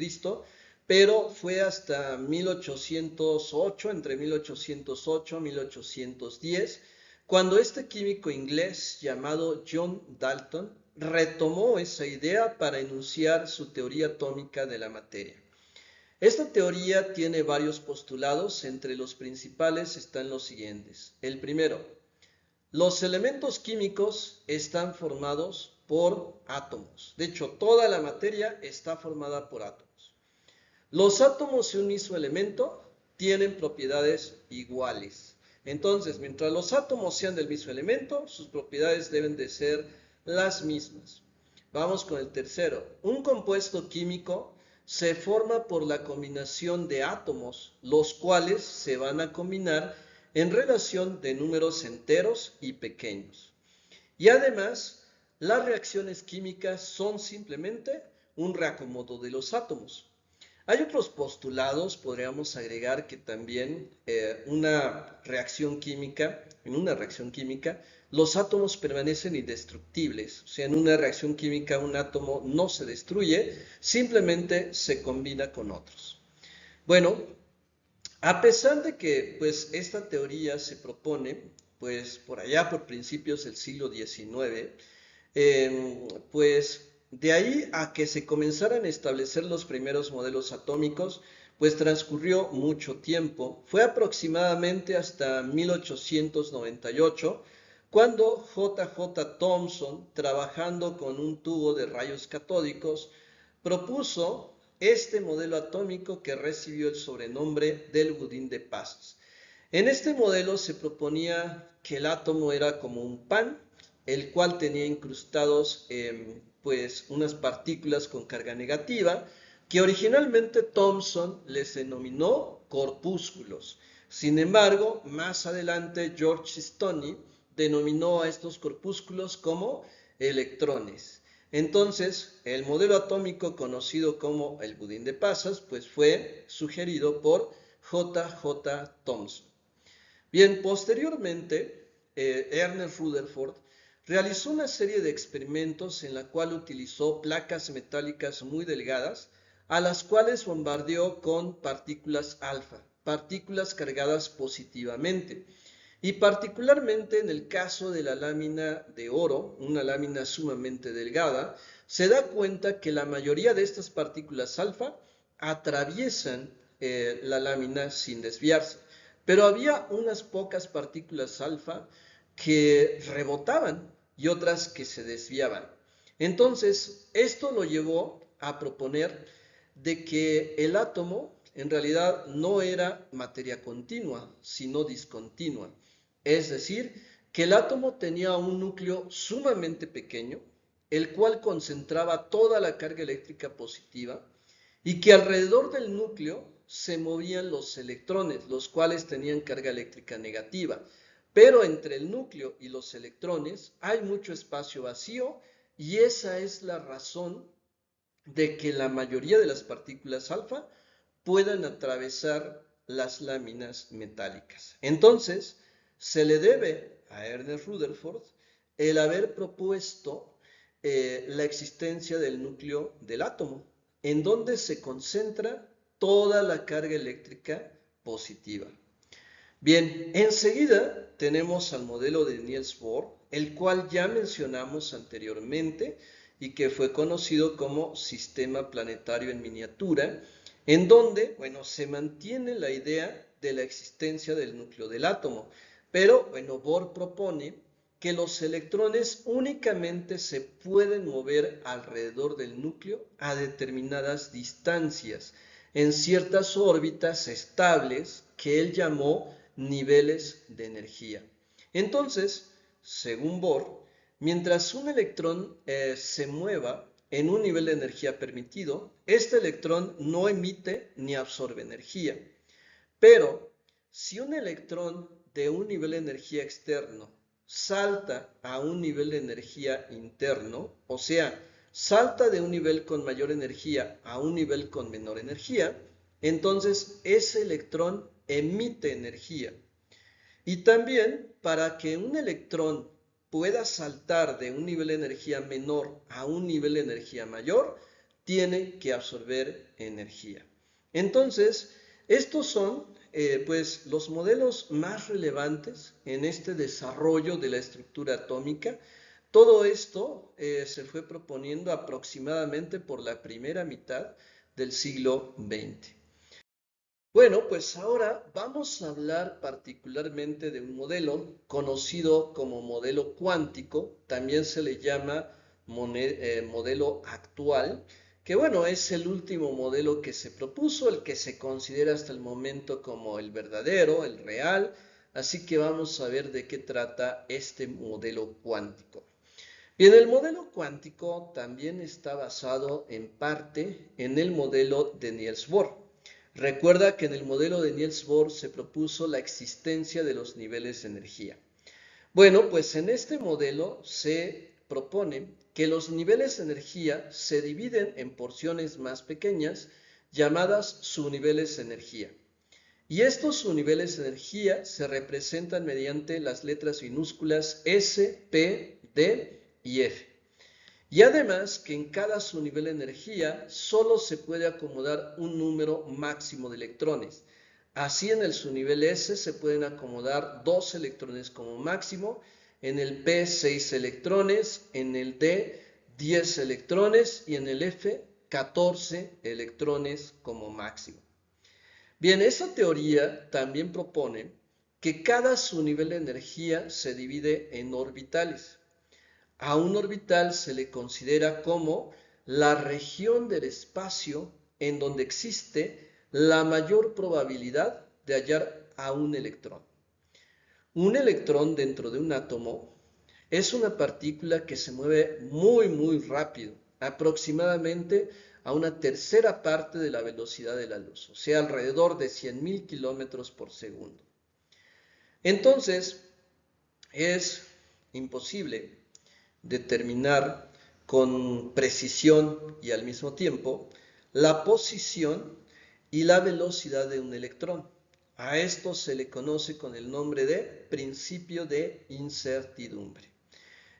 Speaker 2: pero fue hasta 1808, entre 1808 y 1810, cuando este químico inglés llamado John Dalton retomó esa idea para enunciar su teoría atómica de la materia. Esta teoría tiene varios postulados, entre los principales están los siguientes. El primero, los elementos químicos están formados por átomos. De hecho, toda la materia está formada por átomos. Los átomos de un mismo elemento tienen propiedades iguales. Entonces, mientras los átomos sean del mismo elemento, sus propiedades deben de ser las mismas. Vamos con el tercero. Un compuesto químico se forma por la combinación de átomos, los cuales se van a combinar en relación de números enteros y pequeños. Y además, las reacciones químicas son simplemente un reacomodo de los átomos. Hay otros postulados, podríamos agregar que también en una reacción química, los átomos permanecen indestructibles. O sea, en una reacción química un átomo no se destruye, simplemente se combina con otros. Bueno, a pesar de que pues esta teoría se propone pues por allá por principios del siglo XIX, pues de ahí a que se comenzaran a establecer los primeros modelos atómicos, pues transcurrió mucho tiempo. Fue aproximadamente hasta 1898 cuando J.J. Thomson, trabajando con un tubo de rayos catódicos, propuso este modelo atómico que recibió el sobrenombre del budín de pasas. En este modelo se proponía que el átomo era como un pan, el cual tenía incrustados pues unas partículas con carga negativa, que originalmente Thomson les denominó corpúsculos. Sin embargo, más adelante George Stoney denominó a estos corpúsculos como electrones. Entonces, el modelo atómico conocido como el budín de pasas, pues fue sugerido por J.J. Thomson. Bien, posteriormente, Ernest Rutherford realizó una serie de experimentos en la cual utilizó placas metálicas muy delgadas, a las cuales bombardeó con partículas alfa, partículas cargadas positivamente. Y particularmente en el caso de la lámina de oro, una lámina sumamente delgada, se da cuenta que la mayoría de estas partículas alfa atraviesan la lámina sin desviarse. Pero había unas pocas partículas alfa que rebotaban y otras que se desviaban. Entonces, esto lo llevó a proponer de que el átomo en realidad no era materia continua, sino discontinua. Es decir, que el átomo tenía un núcleo sumamente pequeño, el cual concentraba toda la carga eléctrica positiva, y que alrededor del núcleo se movían los electrones, los cuales tenían carga eléctrica negativa. Pero entre el núcleo y los electrones hay mucho espacio vacío, y esa es la razón de que la mayoría de las partículas alfa puedan atravesar las láminas metálicas. Entonces, se le debe a Ernest Rutherford el haber propuesto la existencia del núcleo del átomo, en donde se concentra toda la carga eléctrica positiva. Bien, enseguida tenemos al modelo de Niels Bohr, el cual ya mencionamos anteriormente y que fue conocido como sistema planetario en miniatura, en donde, bueno, se mantiene la idea de la existencia del núcleo del átomo, pero, bueno, Bohr propone que los electrones únicamente se pueden mover alrededor del núcleo a determinadas distancias, en ciertas órbitas estables que él llamó niveles de energía. Entonces, según Bohr, mientras un electrón se mueva en un nivel de energía permitido, este electrón no emite ni absorbe energía. Pero si un electrón de un nivel de energía externo salta a un nivel de energía interno, o sea, salta de un nivel con mayor energía a un nivel con menor energía, entonces ese electrón emite energía. Y también para que un electrón pueda saltar de un nivel de energía menor a un nivel de energía mayor, tiene que absorber energía. Entonces, estos son pues los modelos más relevantes en este desarrollo de la estructura atómica. Todo esto se fue proponiendo aproximadamente por la primera mitad del siglo XX. Bueno, pues ahora vamos a hablar particularmente de un modelo conocido como modelo cuántico, también se le llama modelo actual, que bueno, es el último modelo que se propuso, el que se considera hasta el momento como el verdadero, el real, así que vamos a ver de qué trata este modelo cuántico. Bien, el modelo cuántico también está basado en parte en el modelo de Niels Bohr. Recuerda que en el modelo de Niels Bohr se propuso la existencia de los niveles de energía. Bueno, pues en este modelo se propone que los niveles de energía se dividen en porciones más pequeñas llamadas subniveles de energía. Y estos subniveles de energía se representan mediante las letras minúsculas S, P, D y F. Y además que en cada subnivel de energía solo se puede acomodar un número máximo de electrones. Así en el subnivel S se pueden acomodar 2 electrones como máximo, en el P 6 electrones, en el D 10 electrones y en el F 14 electrones como máximo. Bien, esa teoría también propone que cada subnivel de energía se divide en orbitales. A un orbital se le considera como la región del espacio en donde existe la mayor probabilidad de hallar a un electrón. Un electrón dentro de un átomo es una partícula que se mueve muy rápido, aproximadamente a una tercera parte de la velocidad de la luz, o sea, alrededor de 100.000 kilómetros por segundo. Entonces, es imposible determinar con precisión y al mismo tiempo la posición y la velocidad de un electrón. A esto se le conoce con el nombre de principio de incertidumbre.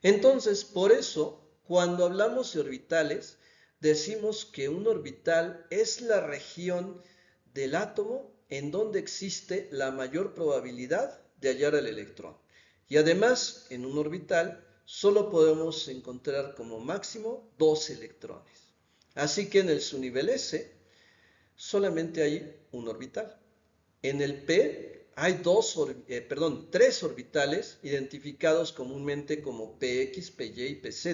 Speaker 2: Entonces, por eso, cuando hablamos de orbitales, decimos que un orbital es la región del átomo en donde existe la mayor probabilidad de hallar al electrón. Y además, en un orbital solo podemos encontrar como máximo 2 electrones. Así que en el subnivel S solamente hay un orbital. En el P hay 3 orbitales identificados comúnmente como PX, PY y PZ.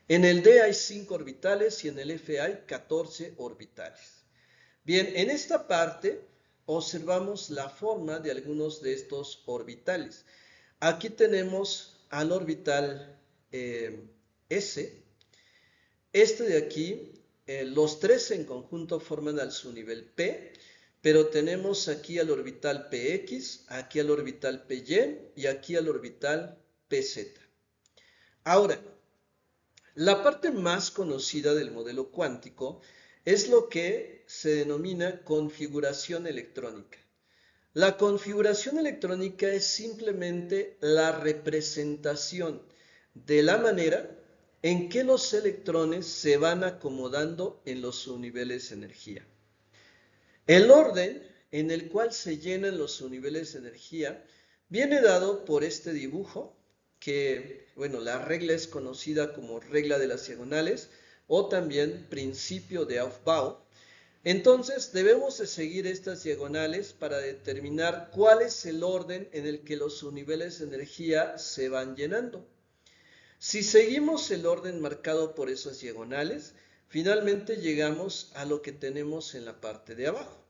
Speaker 2: En el D hay 5 orbitales y en el F hay 14 orbitales. Bien, en esta parte observamos la forma de algunos de estos orbitales. Aquí tenemos al orbital S. Este de aquí, los 3 en conjunto forman al subnivel P, pero tenemos aquí al orbital PX, aquí al orbital PY y aquí al orbital PZ. Ahora, la parte más conocida del modelo cuántico es lo que se denomina configuración electrónica. La configuración electrónica es simplemente la representación de la manera en que los electrones se van acomodando en los subniveles de energía. El orden en el cual se llenan los subniveles de energía viene dado por este dibujo que, bueno, la regla es conocida como regla de las diagonales o también principio de Aufbau. Entonces debemos de seguir estas diagonales para determinar cuál es el orden en el que los subniveles de energía se van llenando. Si seguimos el orden marcado por esas diagonales, finalmente llegamos a lo que tenemos en la parte de abajo,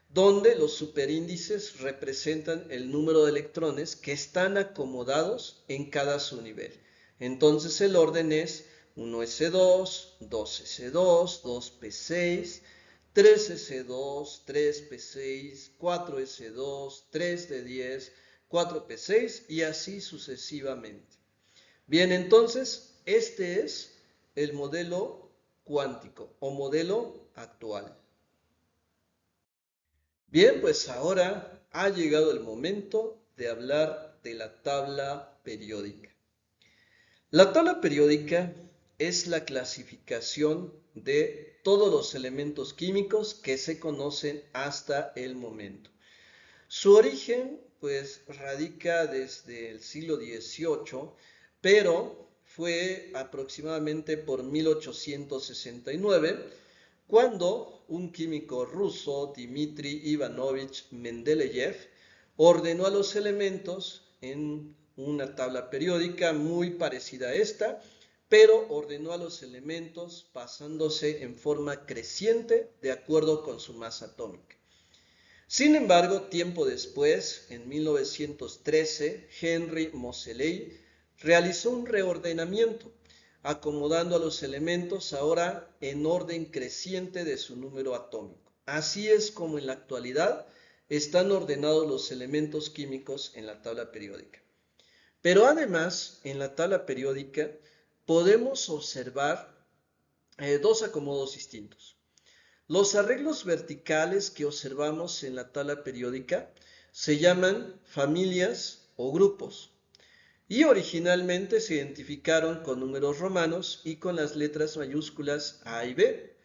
Speaker 2: donde los superíndices representan el número de electrones que están acomodados en cada subnivel. Entonces el orden es 1s2, 2s2, 2p6, 3s2, 3p6, 4s2, 3d10, 4p6 y así sucesivamente. Bien, entonces este es el modelo cuántico o modelo actual. Bien, pues ahora ha llegado el momento de hablar de la tabla periódica. La tabla periódica es la clasificación de todos los elementos químicos que se conocen hasta el momento. Su origen, pues, radica desde el siglo XVIII, pero fue aproximadamente por 1869, cuando un químico ruso, Dmitri Ivanovich Mendeleev, ordenó a los elementos en una tabla periódica muy parecida a esta, pero ordenó a los elementos pasándose en forma creciente de acuerdo con su masa atómica. Sin embargo, tiempo después, en 1913, Henry Moseley realizó un reordenamiento, acomodando a los elementos ahora en orden creciente de su número atómico. Así es como en la actualidad están ordenados los elementos químicos en la tabla periódica. Pero además, en la tabla periódica podemos observar dos acomodos distintos. Los arreglos verticales que observamos en la tabla periódica se llaman familias o grupos y originalmente se identificaron con números romanos y con las letras mayúsculas A y B,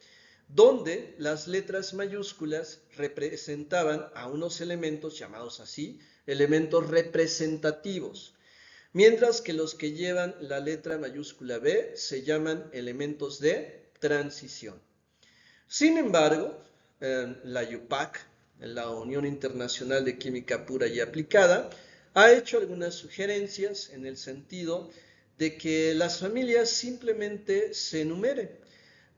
Speaker 2: donde las letras mayúsculas representaban a unos elementos llamados así, elementos representativos, mientras que los que llevan la letra mayúscula B se llaman elementos de transición. Sin embargo, la UPAC, la Unión Internacional de Química Pura y Aplicada, ha hecho algunas sugerencias en el sentido de que las familias simplemente se enumeren,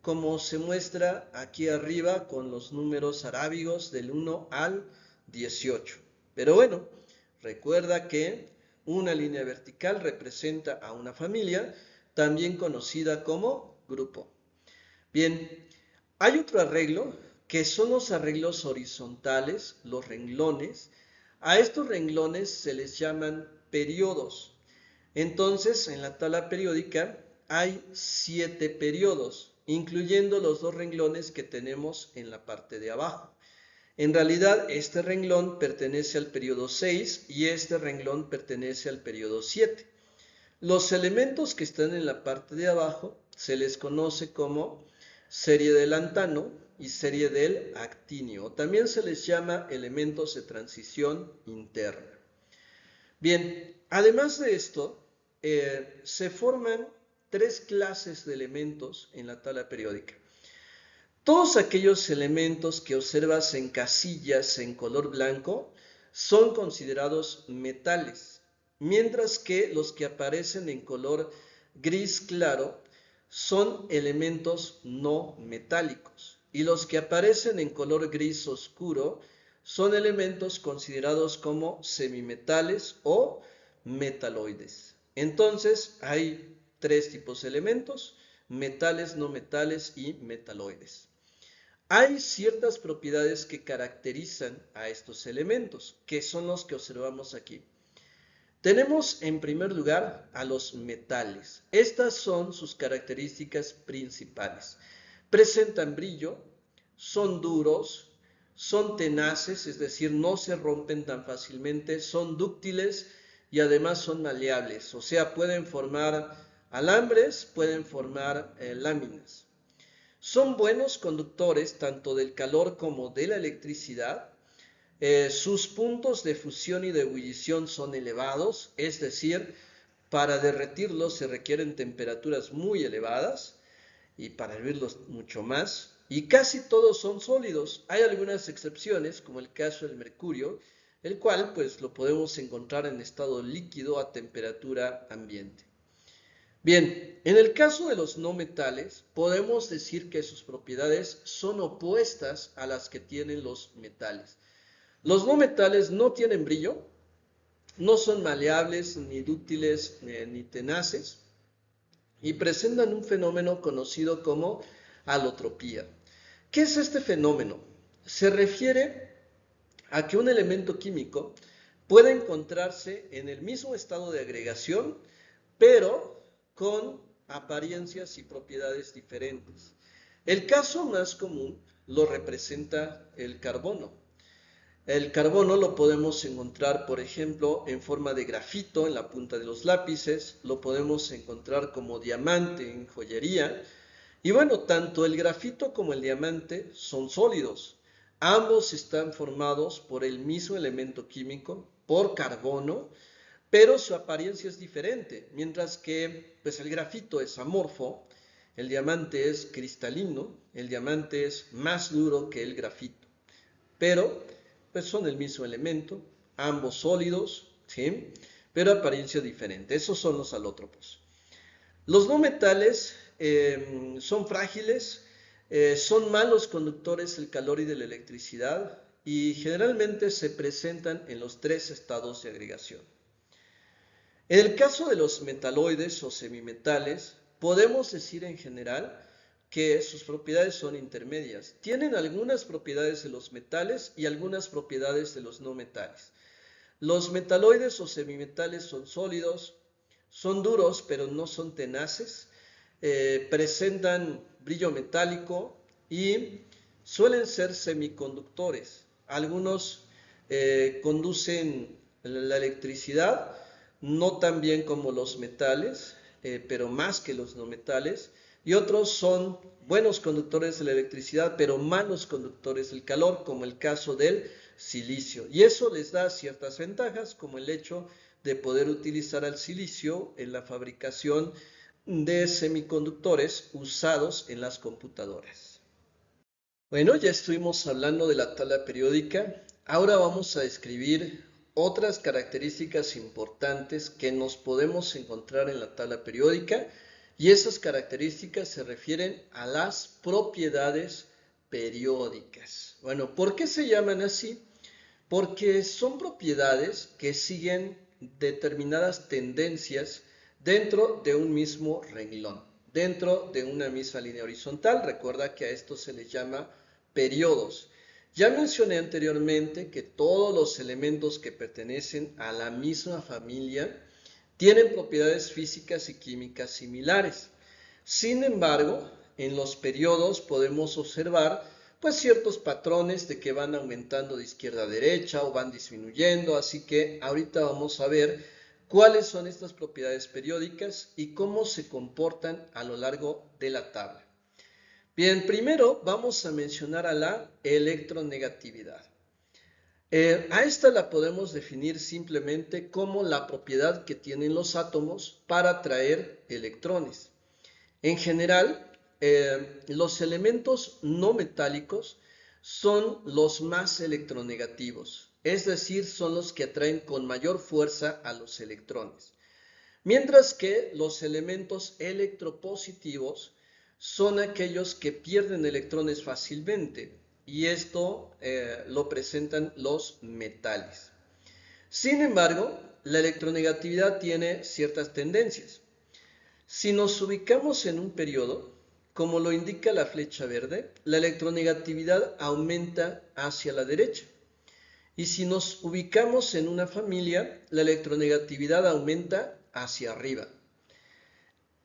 Speaker 2: como se muestra aquí arriba con los números arábigos del 1 al 18. Pero bueno, recuerda que una línea vertical representa a una familia, también conocida como grupo. Bien, hay otro arreglo que son los arreglos horizontales, los renglones. A estos renglones se les llaman periodos. Entonces, en la tabla periódica hay 7 periodos, incluyendo los 2 renglones que tenemos en la parte de abajo. En realidad, este renglón pertenece al periodo 6 y este renglón pertenece al periodo 7. Los elementos que están en la parte de abajo se les conoce como serie del lantano y serie del actinio. También se les llama elementos de transición interna. Bien, además de esto, se forman 3 clases de elementos en la tabla periódica. Todos aquellos elementos que observas en casillas en color blanco son considerados metales, mientras que los que aparecen en color gris claro son elementos no metálicos y los que aparecen en color gris oscuro son elementos considerados como semimetales o metaloides. Entonces hay 3 tipos de elementos: metales, no metales y metaloides. Hay ciertas propiedades que caracterizan a estos elementos, que son los que observamos aquí. Tenemos en primer lugar a los metales. Estas son sus características principales. Presentan brillo, son duros, son tenaces, es decir, no se rompen tan fácilmente, son dúctiles y además son maleables, o sea, pueden formar alambres, pueden formar láminas. Son buenos conductores tanto del calor como de la electricidad. Sus puntos de fusión y de ebullición son elevados, es decir, para derretirlos se requieren temperaturas muy elevadas y para hervirlos mucho más. Y casi todos son sólidos. Hay algunas excepciones, como el caso del mercurio, el cual pues lo podemos encontrar en estado líquido a temperatura ambiente. Bien, en el caso de los no metales, podemos decir que sus propiedades son opuestas a las que tienen los metales. Los no metales no tienen brillo, no son maleables, ni dúctiles, ni tenaces, y presentan un fenómeno conocido como alotropía. ¿Qué es este fenómeno? Se refiere a que un elemento químico puede encontrarse en el mismo estado de agregación, pero con apariencias y propiedades diferentes. El caso más común lo representa el carbono. El carbono lo podemos encontrar, por ejemplo, en forma de grafito en la punta de los lápices, lo podemos encontrar como diamante en joyería. Y bueno, tanto el grafito como el diamante son sólidos. Ambos están formados por el mismo elemento químico, por carbono, pero su apariencia es diferente. Mientras que pues, el grafito es amorfo, el diamante es cristalino, el diamante es más duro que el grafito. Pero pues son el mismo elemento, ambos sólidos, ¿sí? Pero apariencia diferente. Esos son los alótropos. Los no metales son frágiles, son malos conductores del calor y de la electricidad y generalmente se presentan en los 3 estados de agregación. En el caso de los metaloides o semimetales, podemos decir en general que sus propiedades son intermedias. Tienen algunas propiedades de los metales y algunas propiedades de los no metales. Los metaloides o semimetales son sólidos, son duros pero no son tenaces, presentan brillo metálico y suelen ser semiconductores. Algunos conducen la electricidad, no tan bien como los metales, pero más que los no metales, y otros son buenos conductores de la electricidad, pero malos conductores del calor, como el caso del silicio. Y eso les da ciertas ventajas, como el hecho de poder utilizar al silicio en la fabricación de semiconductores usados en las computadoras. Bueno, ya estuvimos hablando de la tabla periódica. Ahora vamos a describir otras características importantes que nos podemos encontrar en la tabla periódica, y esas características se refieren a las propiedades periódicas. Bueno, ¿por qué se llaman así? Porque son propiedades que siguen determinadas tendencias dentro de un mismo renglón, dentro de una misma línea horizontal. Recuerda que a esto se les llama periodos. Ya mencioné anteriormente que todos los elementos que pertenecen a la misma familia tienen propiedades físicas y químicas similares. Sin embargo, en los periodos podemos observar pues ciertos patrones de que van aumentando de izquierda a derecha o van disminuyendo, así que ahorita vamos a ver cuáles son estas propiedades periódicas y cómo se comportan a lo largo de la tabla. Bien, primero vamos a mencionar a la electronegatividad. A esta la podemos definir simplemente como la propiedad que tienen los átomos para atraer electrones. En general, los elementos no metálicos son los más electronegativos, es decir, son los que atraen con mayor fuerza a los electrones. Mientras que los elementos electropositivos son aquellos que pierden electrones fácilmente, y esto lo presentan los metales. Sin embargo, la electronegatividad tiene ciertas tendencias. Si nos ubicamos en un periodo, como lo indica la flecha verde, la electronegatividad aumenta hacia la derecha. Y si nos ubicamos en una familia, la electronegatividad aumenta hacia arriba.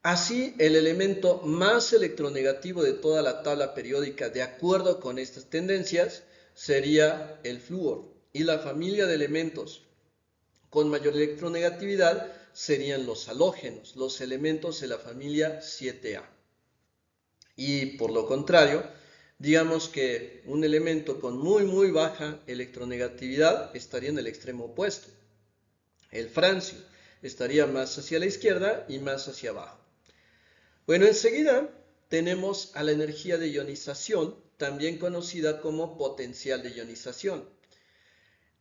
Speaker 2: Así, el elemento más electronegativo de toda la tabla periódica, de acuerdo con estas tendencias, sería el flúor. Y la familia de elementos con mayor electronegatividad serían los halógenos, los elementos de la familia 7A. Y por lo contrario, digamos que un elemento con muy baja electronegatividad estaría en el extremo opuesto. El francio estaría más hacia la izquierda y más hacia abajo. Bueno, enseguida tenemos a la energía de ionización, también conocida como potencial de ionización.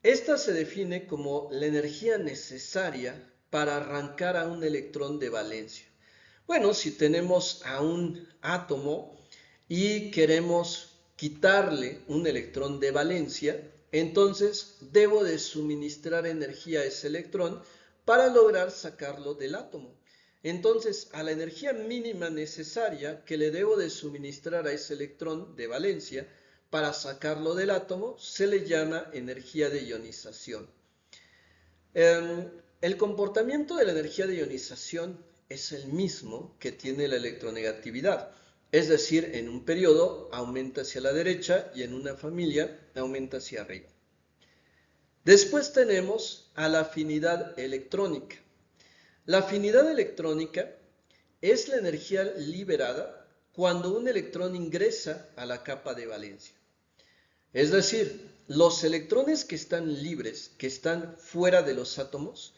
Speaker 2: Esta se define como la energía necesaria para arrancar a un electrón de valencia. Bueno, si tenemos a un átomo y queremos quitarle un electrón de valencia, entonces debo de suministrar energía a ese electrón para lograr sacarlo del átomo. Entonces, a la energía mínima necesaria que le debo de suministrar a ese electrón de valencia para sacarlo del átomo se le llama energía de ionización. El comportamiento de la energía de ionización es el mismo que tiene la electronegatividad, es decir, en un periodo aumenta hacia la derecha y en una familia aumenta hacia arriba. Después tenemos a la afinidad electrónica. La afinidad electrónica es la energía liberada cuando un electrón ingresa a la capa de valencia. Es decir, los electrones que están libres, que están fuera de los átomos,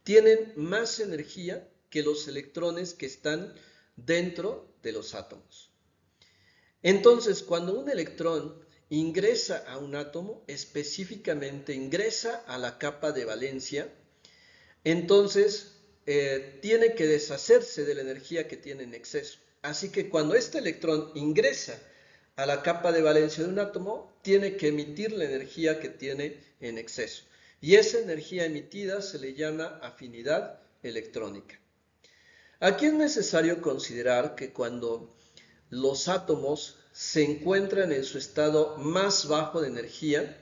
Speaker 2: tienen más energía que los electrones que están dentro de los átomos. Entonces, cuando un electrón ingresa a un átomo, específicamente ingresa a la capa de valencia, entonces tiene que deshacerse de la energía que tiene en exceso. Así que cuando este electrón ingresa a la capa de valencia de un átomo, tiene que emitir la energía que tiene en exceso. Y esa energía emitida se le llama afinidad electrónica. Aquí es necesario considerar que cuando los átomos se encuentran en su estado más bajo de energía,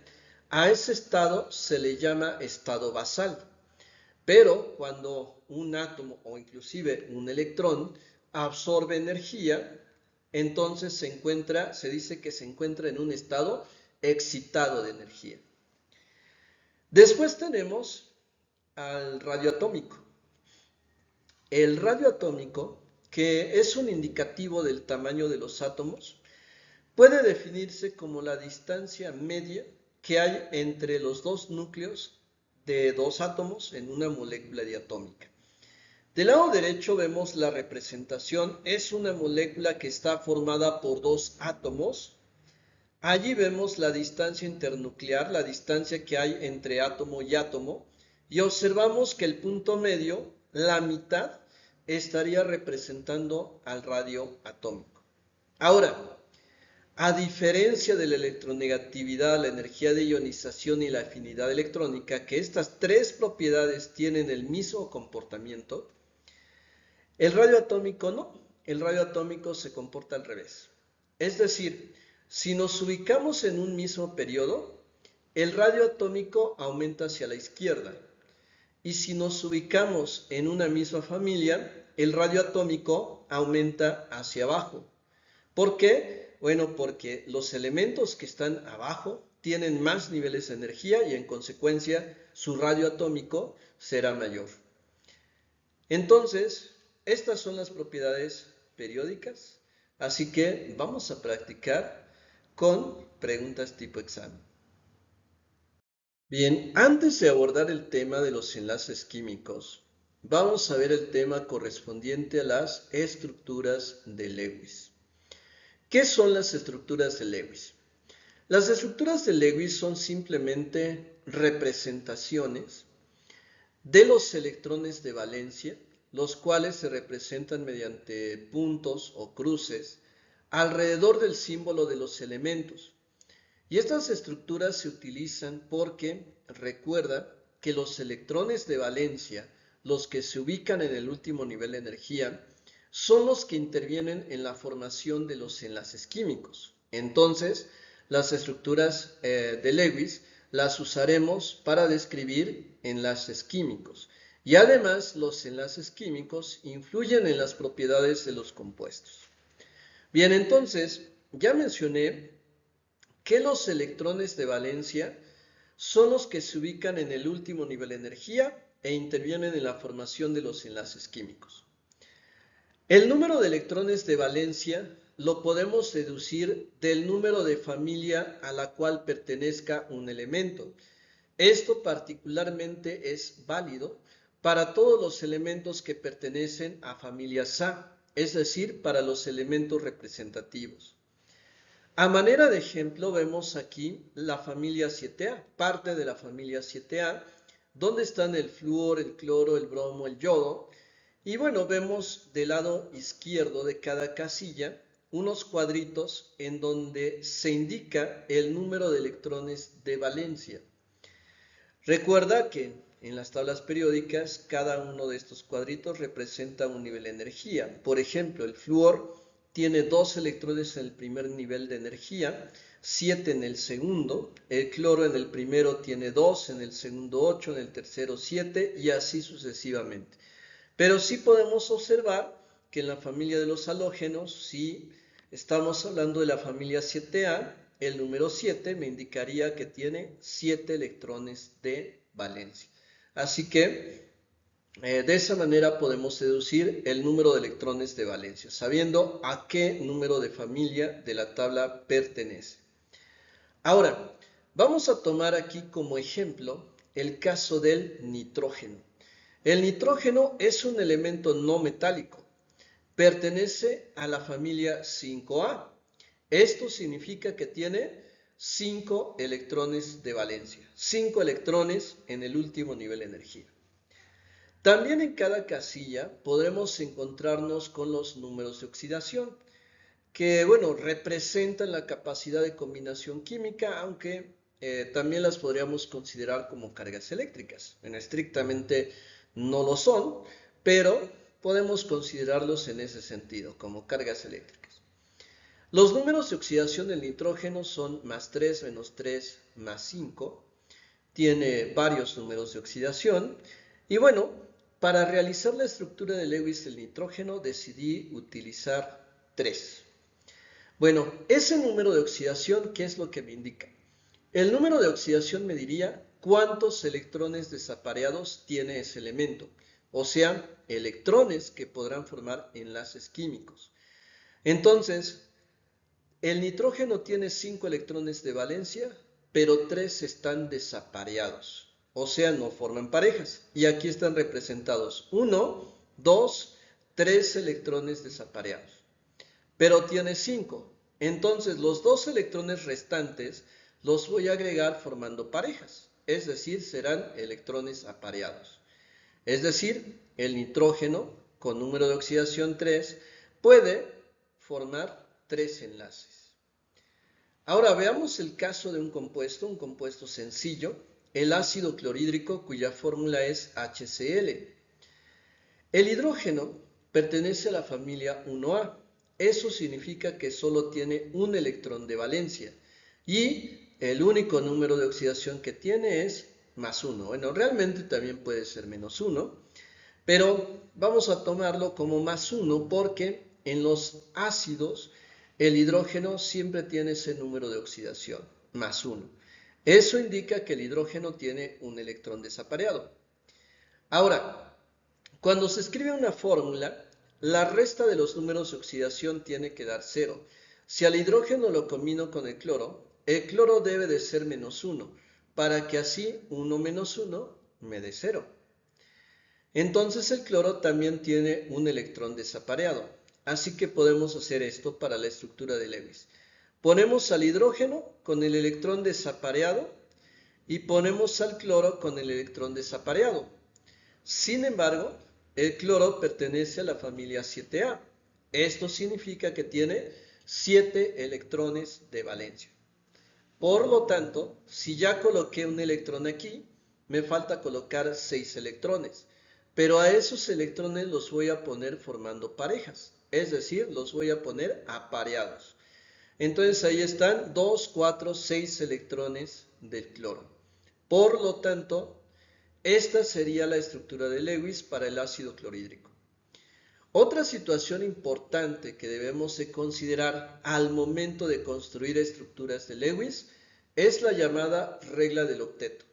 Speaker 2: a ese estado se le llama estado basal. Pero cuando un átomo o inclusive un electrón absorbe energía, entonces se dice que se encuentra en un estado excitado de energía. Después tenemos al radioatómico. El radioatómico, que es un indicativo del tamaño de los átomos, puede definirse como la distancia media que hay entre los dos núcleos de dos átomos en una molécula diatómica. Del lado derecho vemos la representación, es una molécula que está formada por dos átomos. Allí vemos la distancia internuclear, la distancia que hay entre átomo y átomo, y observamos que el punto medio, la mitad, estaría representando al radio atómico. Ahora, a diferencia de la electronegatividad, la energía de ionización y la afinidad electrónica, que estas tres propiedades tienen el mismo comportamiento, el radio atómico no. El radio atómico se comporta al revés. Es decir, si nos ubicamos en un mismo periodo, el radio atómico aumenta hacia la izquierda. Y si nos ubicamos en una misma familia, el radio atómico aumenta hacia abajo. ¿Por qué? Bueno, porque los elementos que están abajo tienen más niveles de energía y en consecuencia su radio atómico será mayor. Entonces, estas son las propiedades periódicas, así que vamos a practicar con preguntas tipo examen. Bien, antes de abordar el tema de los enlaces químicos, vamos a ver el tema correspondiente a las estructuras de Lewis. ¿Qué son las estructuras de Lewis? Las estructuras de Lewis son simplemente representaciones de los electrones de valencia, los cuales se representan mediante puntos o cruces alrededor del símbolo de los elementos. Y estas estructuras se utilizan porque recuerda que los electrones de valencia, los que se ubican en el último nivel de energía, son los que intervienen en la formación de los enlaces químicos. Entonces, las estructuras de Lewis las usaremos para describir enlaces químicos. Y además, los enlaces químicos influyen en las propiedades de los compuestos. Bien, entonces, ya mencioné que los electrones de valencia son los que se ubican en el último nivel de energía e intervienen en la formación de los enlaces químicos. El número de electrones de valencia lo podemos deducir del número de familia a la cual pertenezca un elemento. Esto particularmente es válido para todos los elementos que pertenecen a familias A, es decir, para los elementos representativos. A manera de ejemplo vemos aquí la familia 7A, parte de la familia 7A, donde están el flúor, el cloro, el bromo, el yodo. Y bueno, vemos del lado izquierdo de cada casilla unos cuadritos en donde se indica el número de electrones de valencia. Recuerda que en las tablas periódicas cada uno de estos cuadritos representa un nivel de energía. Por ejemplo, el flúor tiene 2 electrones en el primer nivel de energía, 7 en el segundo, el cloro en el primero tiene 2, en el segundo 8, en el tercero 7 y así sucesivamente. Pero sí podemos observar que en la familia de los halógenos, si estamos hablando de la familia 7A, el número 7 me indicaría que tiene 7 electrones de valencia. Así que de esa manera podemos deducir el número de electrones de valencia, sabiendo a qué número de familia de la tabla pertenece. Ahora, vamos a tomar aquí como ejemplo el caso del nitrógeno. El nitrógeno es un elemento no metálico, pertenece a la familia 5A. Esto significa que tiene 5 electrones de valencia, 5 electrones en el último nivel de energía. También en cada casilla podremos encontrarnos con los números de oxidación, que bueno, representan la capacidad de combinación química, aunque también las podríamos considerar como cargas eléctricas. Estrictamente no lo son, pero podemos considerarlos en ese sentido, como cargas eléctricas. Los números de oxidación del nitrógeno son más 3, menos 3, más 5. Tiene varios números de oxidación. Y bueno, para realizar la estructura de Lewis del nitrógeno decidí utilizar 3. Bueno, ese número de oxidación, ¿qué es lo que me indica? El número de oxidación me diría cuántos electrones desapareados tiene ese elemento, o sea, electrones que podrán formar enlaces químicos. Entonces, el nitrógeno tiene 5 electrones de valencia, pero 3 están desapareados, o sea, no forman parejas. Y aquí están representados 1, 2, 3 electrones desapareados, pero tiene 5. Entonces, los 2 electrones restantes los voy a agregar formando parejas, es decir, serán electrones apareados. Es decir, el nitrógeno con número de oxidación 3 puede formar 3 enlaces. Ahora veamos el caso de un compuesto sencillo, el ácido clorhídrico, cuya fórmula es HCl. El hidrógeno pertenece a la familia 1A. Eso significa que solo tiene un electrón de valencia y el único número de oxidación que tiene es más 1. Bueno, realmente también puede ser menos 1, pero vamos a tomarlo como más 1 porque en los ácidos el hidrógeno siempre tiene ese número de oxidación, más 1. Eso indica que el hidrógeno tiene un electrón desapareado. Ahora, cuando se escribe una fórmula, la resta de los números de oxidación tiene que dar 0. Si al hidrógeno lo combino con el cloro debe de ser menos 1, para que así 1 menos 1 me dé 0. Entonces el cloro también tiene un electrón desapareado, así que podemos hacer esto para la estructura de Lewis. Ponemos al hidrógeno con el electrón desapareado y ponemos al cloro con el electrón desapareado. Sin embargo, el cloro pertenece a la familia 7A. Esto significa que tiene 7 electrones de valencia. Por lo tanto, si ya coloqué un electrón aquí, me falta colocar 6 electrones. Pero a esos electrones los voy a poner formando parejas, es decir, los voy a poner apareados. Entonces ahí están 2, 4, 6 electrones del cloro. Por lo tanto, esta sería la estructura de Lewis para el ácido clorhídrico. Otra situación importante que debemos de considerar al momento de construir estructuras de Lewis es la llamada regla del octeto.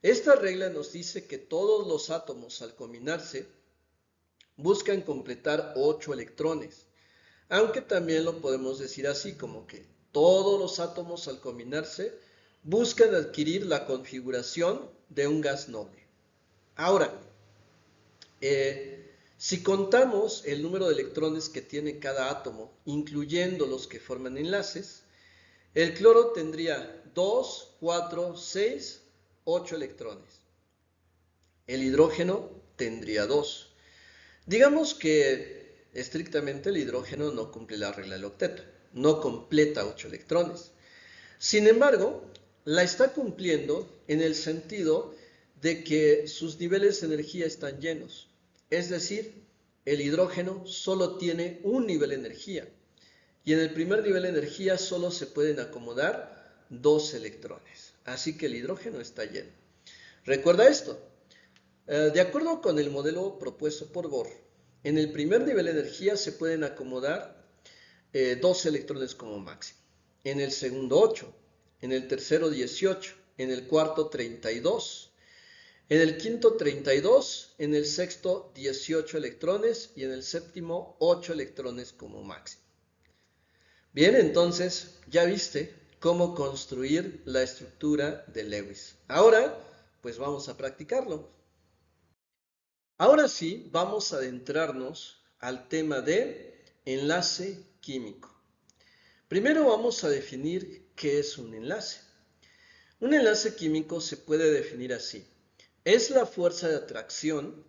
Speaker 2: Esta regla nos dice que todos los átomos al combinarse buscan completar 8 electrones, aunque también lo podemos decir así como que todos los átomos al combinarse buscan adquirir la configuración de un gas noble. Ahora, si contamos el número de electrones que tiene cada átomo, incluyendo los que forman enlaces, el cloro tendría 2, 4, 6, 8 electrones. El hidrógeno tendría 2. Digamos que estrictamente el hidrógeno no cumple la regla del octeto, no completa 8 electrones. Sin embargo, la está cumpliendo en el sentido de que sus niveles de energía están llenos. Es decir, el hidrógeno solo tiene un nivel de energía y en el primer nivel de energía solo se pueden acomodar 2 electrones. Así que el hidrógeno está lleno. Recuerda esto. De acuerdo con el modelo propuesto por Bohr, en el primer nivel de energía se pueden acomodar 2 electrones como máximo. En el segundo 8, en el tercero 18, en el cuarto 32, en el quinto 32, en el sexto 18 electrones y en el séptimo 8 electrones como máximo. Bien, entonces ya viste cómo construir la estructura de Lewis. Ahora, pues vamos a practicarlo. Ahora sí, vamos a adentrarnos al tema de enlace químico. Primero vamos a definir qué es un enlace. Un enlace químico se puede definir así. Es la fuerza de atracción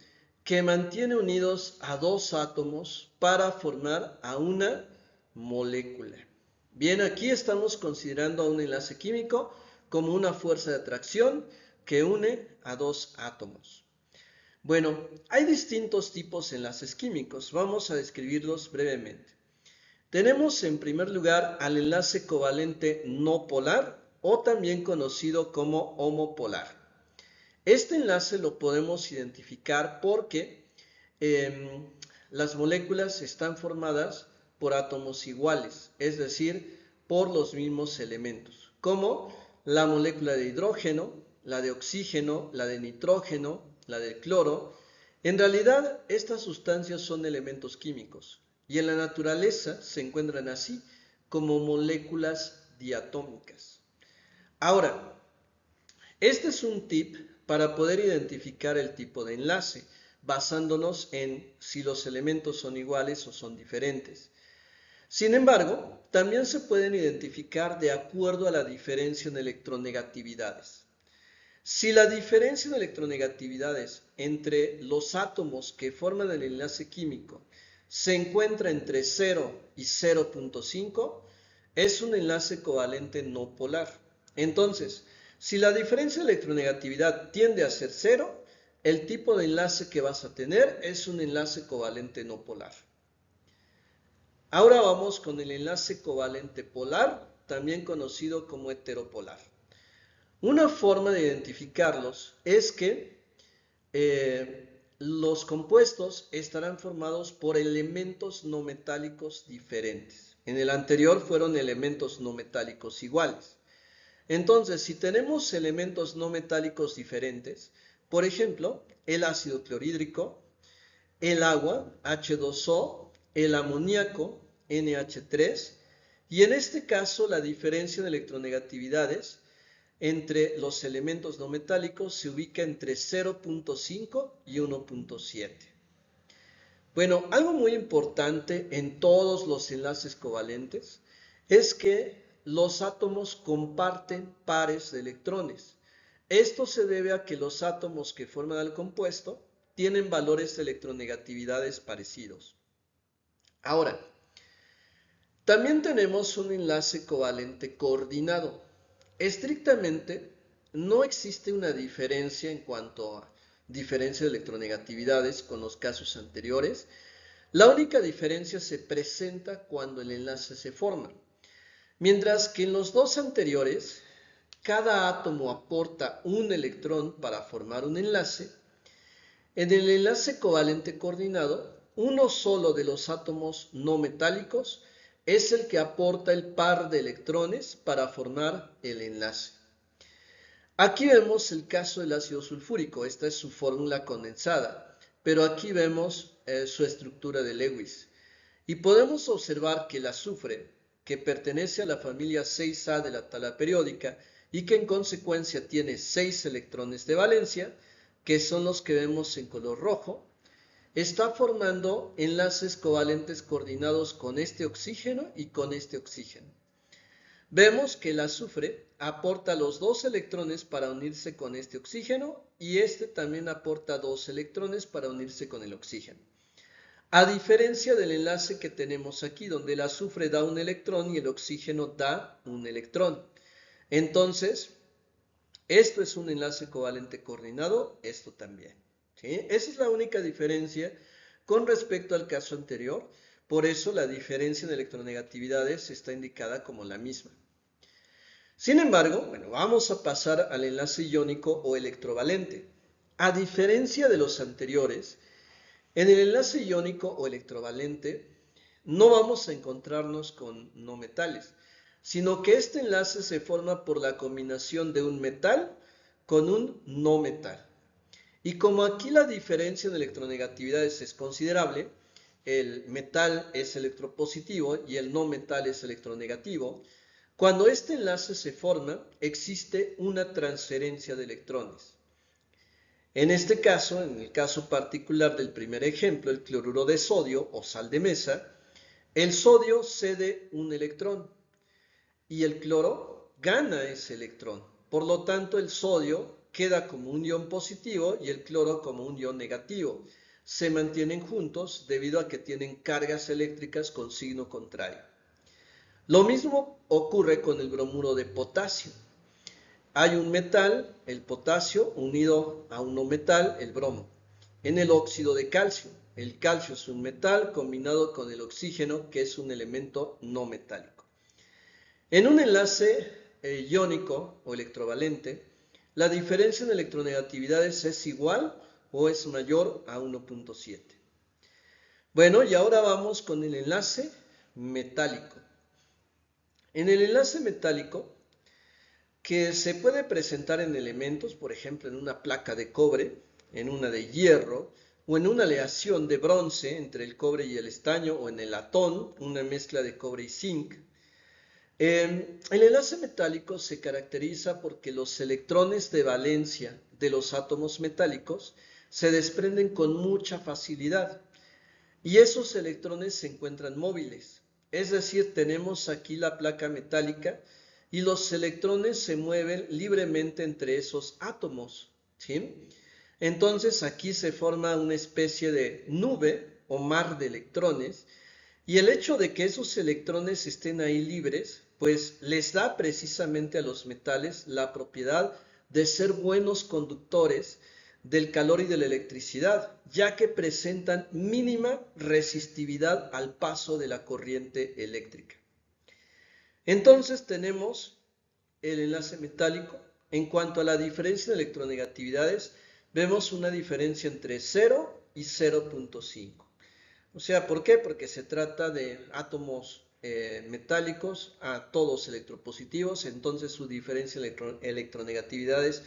Speaker 2: que mantiene unidos a 2 átomos para formar a una molécula. Bien, aquí estamos considerando a un enlace químico como una fuerza de atracción que une a 2 átomos. Bueno, hay distintos tipos de enlaces químicos. Vamos a describirlos brevemente. Tenemos en primer lugar al enlace covalente no polar o también conocido como homopolar. Este enlace lo podemos identificar porque las moléculas están formadas por átomos iguales, es decir, por los mismos elementos, como la molécula de hidrógeno, la de oxígeno, la de nitrógeno, la del cloro. En realidad, estas sustancias son elementos químicos y en la naturaleza se encuentran así como moléculas diatómicas. Ahora, este es un tip para poder identificar el tipo de enlace, basándonos en si los elementos son iguales o son diferentes. Sin embargo, también se pueden identificar de acuerdo a la diferencia en electronegatividades. Si la diferencia en electronegatividades entre los átomos que forman el enlace químico se encuentra entre 0 y 0.5, es un enlace covalente no polar. Entonces, si la diferencia de electronegatividad tiende a ser 0, el tipo de enlace que vas a tener es un enlace covalente no polar. Ahora vamos con el enlace covalente polar, también conocido como heteropolar. Una forma de identificarlos es que los compuestos estarán formados por elementos no metálicos diferentes. En el anterior fueron elementos no metálicos iguales. Entonces, si tenemos elementos no metálicos diferentes, por ejemplo, el ácido clorhídrico, el agua, H2O, el amoníaco, NH3, y en este caso la diferencia en electronegatividades entre los elementos no metálicos se ubica entre 0.5 y 1.7. Bueno, algo muy importante en todos los enlaces covalentes es que los átomos comparten pares de electrones. Esto se debe a que los átomos que forman el compuesto tienen valores de electronegatividades parecidos. Ahora, también tenemos un enlace covalente coordinado. Estrictamente, no existe una diferencia en cuanto a diferencia de electronegatividades con los casos anteriores. La única diferencia se presenta cuando el enlace se forma. Mientras que en los dos anteriores, cada átomo aporta un electrón para formar un enlace, en el enlace covalente coordinado, uno solo de los átomos no metálicos es el que aporta el par de electrones para formar el enlace. Aquí vemos el caso del ácido sulfúrico, esta es su fórmula condensada, pero aquí vemos su estructura de Lewis. Y podemos observar que el azufre, que pertenece a la familia 6A de la tabla periódica y que en consecuencia tiene 6 electrones de valencia, que son los que vemos en color rojo, está formando enlaces covalentes coordinados con este oxígeno y con este oxígeno. Vemos que el azufre aporta los 2 electrones para unirse con este oxígeno y este también aporta 2 electrones para unirse con el oxígeno. A diferencia del enlace que tenemos aquí, donde el azufre da un electrón y el oxígeno da un electrón. Entonces, esto es un enlace covalente coordinado, esto también. ¿Sí? Esa es la única diferencia con respecto al caso anterior. Por eso la diferencia en electronegatividades está indicada como la misma. Sin embargo, bueno, vamos a pasar al enlace iónico o electrovalente. A diferencia de los anteriores, en el enlace iónico o electrovalente no vamos a encontrarnos con no metales, sino que este enlace se forma por la combinación de un metal con un no metal. Y como aquí la diferencia en electronegatividades es considerable, el metal es electropositivo y el no metal es electronegativo, cuando este enlace se forma existe una transferencia de electrones. En este caso, en el caso particular del primer ejemplo, el cloruro de sodio o sal de mesa, el sodio cede un electrón y el cloro gana ese electrón. Por lo tanto, el sodio queda como un ion positivo y el cloro como un ion negativo. Se mantienen juntos debido a que tienen cargas eléctricas con signo contrario. Lo mismo ocurre con el bromuro de potasio. Hay un metal, el potasio, unido a un no metal, el bromo. En el óxido de calcio, el calcio es un metal combinado con el oxígeno, que es un elemento no metálico. En un enlace iónico o electrovalente, la diferencia en electronegatividades es igual o es mayor a 1.7. Bueno, y ahora vamos con el enlace metálico. En el enlace metálico, que se puede presentar en elementos, por ejemplo, en una placa de cobre, en una de hierro, o en una aleación de bronce entre el cobre y el estaño, o en el latón, una mezcla de cobre y zinc. El enlace metálico se caracteriza porque los electrones de valencia de los átomos metálicos se desprenden con mucha facilidad y esos electrones se encuentran móviles. Es decir, tenemos aquí la placa metálica y los electrones se mueven libremente entre esos átomos, ¿sí? Entonces aquí se forma una especie de nube o mar de electrones y el hecho de que esos electrones estén ahí libres, pues les da precisamente a los metales la propiedad de ser buenos conductores del calor y de la electricidad, ya que presentan mínima resistividad al paso de la corriente eléctrica. Entonces tenemos el enlace metálico. En cuanto a la diferencia de electronegatividades, vemos una diferencia entre 0 y 0.5. O sea, ¿por qué? Porque se trata de átomos metálicos a todos electropositivos, entonces su diferencia de electronegatividades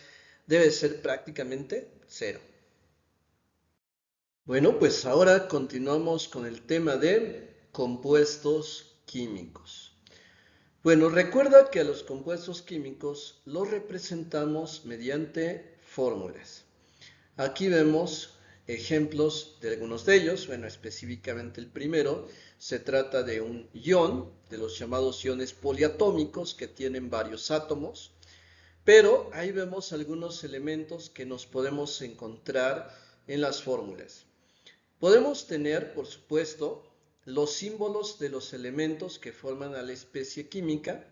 Speaker 2: debe ser prácticamente 0. Bueno, pues ahora continuamos con el tema de compuestos químicos. Bueno, recuerda que a los compuestos químicos los representamos mediante fórmulas. Aquí vemos ejemplos de algunos de ellos. Bueno, específicamente el primero se trata de un ion, de los llamados iones poliatómicos que tienen varios átomos, pero ahí vemos algunos elementos que nos podemos encontrar en las fórmulas. Podemos tener, por supuesto, los símbolos de los elementos que forman a la especie química,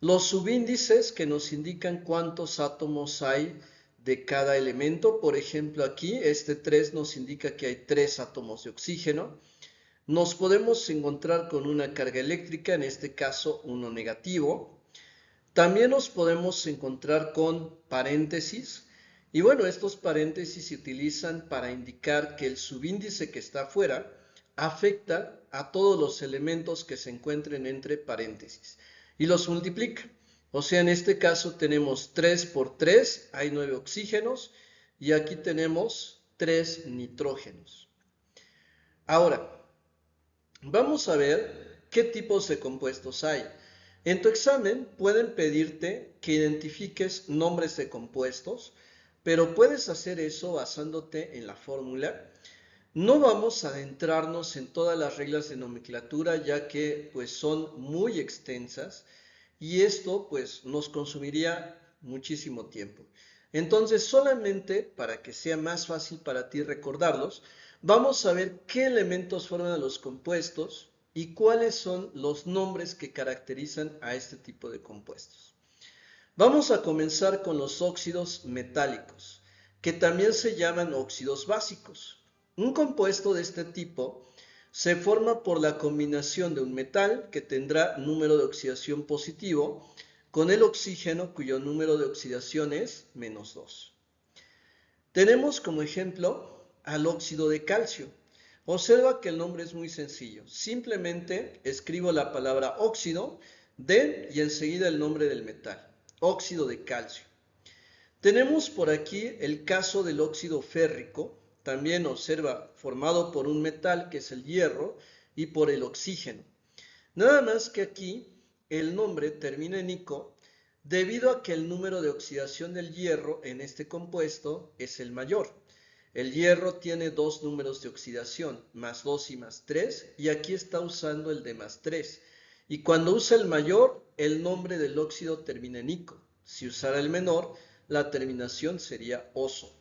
Speaker 2: los subíndices que nos indican cuántos átomos hay de cada elemento. Por ejemplo, aquí este 3 nos indica que hay 3 átomos de oxígeno. Nos podemos encontrar con una carga eléctrica, en este caso 1 negativo. También nos podemos encontrar con paréntesis. Y bueno, estos paréntesis se utilizan para indicar que el subíndice que está afuera afecta a todos los elementos que se encuentren entre paréntesis y los multiplica. O sea, en este caso tenemos 3 por 3, hay 9 oxígenos y aquí tenemos 3 nitrógenos. Ahora, vamos a ver qué tipos de compuestos hay. En tu examen pueden pedirte que identifiques nombres de compuestos, pero puedes hacer eso basándote en la fórmula. No vamos a adentrarnos en todas las reglas de nomenclatura ya que pues son muy extensas y esto pues nos consumiría muchísimo tiempo. Entonces solamente para que sea más fácil para ti recordarlos, vamos a ver qué elementos forman a los compuestos y cuáles son los nombres que caracterizan a este tipo de compuestos. Vamos a comenzar con los óxidos metálicos, que también se llaman óxidos básicos. Un compuesto de este tipo se forma por la combinación de un metal que tendrá número de oxidación positivo con el oxígeno cuyo número de oxidación es -2. Tenemos como ejemplo al óxido de calcio. Observa que el nombre es muy sencillo. Simplemente escribo la palabra óxido y enseguida el nombre del metal. Óxido de calcio. Tenemos por aquí el caso del óxido férrico. También observa, formado por un metal que es el hierro y por el oxígeno. Nada más que aquí el nombre termina en ico debido a que el número de oxidación del hierro en este compuesto es el mayor. El hierro tiene dos números de oxidación, +2 y +3, y aquí está usando el de +3. Y cuando usa el mayor, el nombre del óxido termina en ico. Si usara el menor, la terminación sería oso.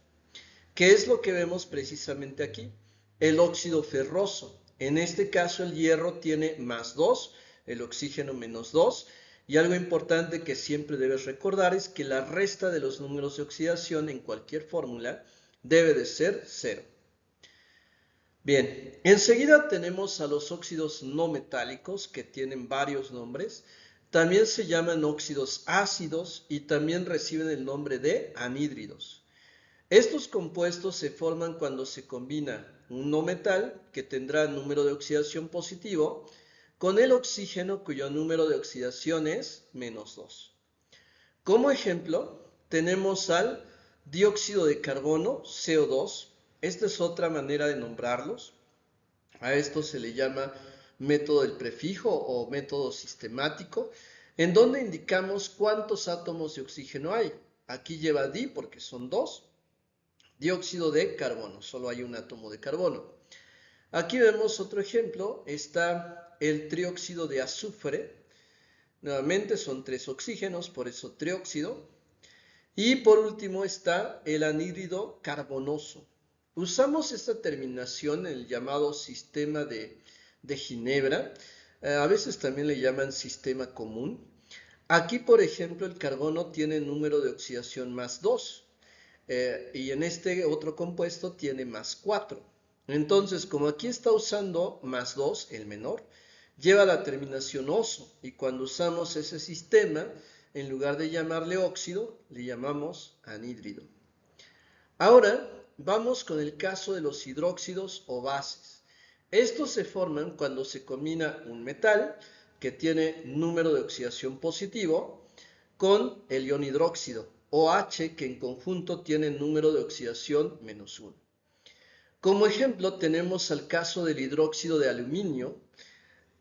Speaker 2: ¿Qué es lo que vemos precisamente aquí? El óxido ferroso. En este caso el hierro tiene +2, el oxígeno -2, y algo importante que siempre debes recordar es que la resta de los números de oxidación en cualquier fórmula debe de ser 0. Bien, enseguida tenemos a los óxidos no metálicos que tienen varios nombres. También se llaman óxidos ácidos y también reciben el nombre de anhídridos. Estos compuestos se forman cuando se combina un no metal que tendrá número de oxidación positivo con el oxígeno cuyo número de oxidación es -2. Como ejemplo, tenemos al dióxido de carbono, CO2. Esta es otra manera de nombrarlos. A esto se le llama método del prefijo o método sistemático, en donde indicamos cuántos átomos de oxígeno hay. Aquí lleva di porque son 2. Dióxido de carbono, solo hay un átomo de carbono. Aquí vemos otro ejemplo, está el trióxido de azufre. Nuevamente son 3 oxígenos, por eso trióxido. Y por último está el anhídrido carbonoso. Usamos esta terminación en el llamado sistema de Ginebra. A veces también le llaman sistema común. Aquí, por ejemplo, el carbono tiene número de oxidación +2. Y en este otro compuesto tiene +4. Entonces, como aquí está usando +2, el menor, lleva la terminación oso. Y cuando usamos ese sistema, en lugar de llamarle óxido, le llamamos anhídrido. Ahora vamos con el caso de los hidróxidos o bases. Estos se forman cuando se combina un metal que tiene número de oxidación positivo con el ion hidróxido, OH, que en conjunto tiene número de oxidación -1. Como ejemplo tenemos el caso del hidróxido de aluminio,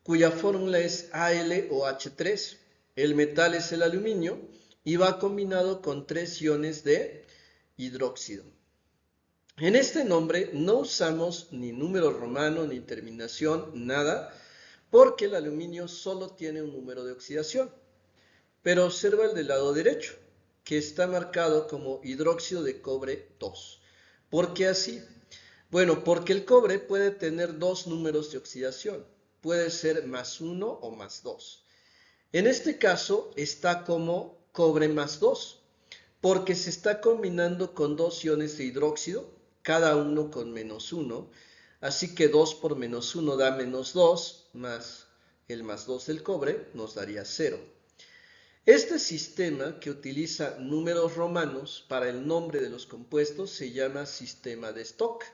Speaker 2: cuya fórmula es AlOH3. El metal es el aluminio y va combinado con 3 iones de hidróxido. En este nombre no usamos ni número romano ni terminación, nada, porque el aluminio solo tiene un número de oxidación. Pero observa el del lado derecho, que está marcado como hidróxido de cobre 2. ¿Por qué así? Bueno, porque el cobre puede tener 2 números de oxidación. Puede ser +1 o +2. En este caso está como cobre +2, porque se está combinando con 2 iones de hidróxido, cada uno con -1. Así que 2 por -1 da -2, más el +2 del cobre nos daría 0. Este sistema, que utiliza números romanos para el nombre de los compuestos, se llama sistema de Stock.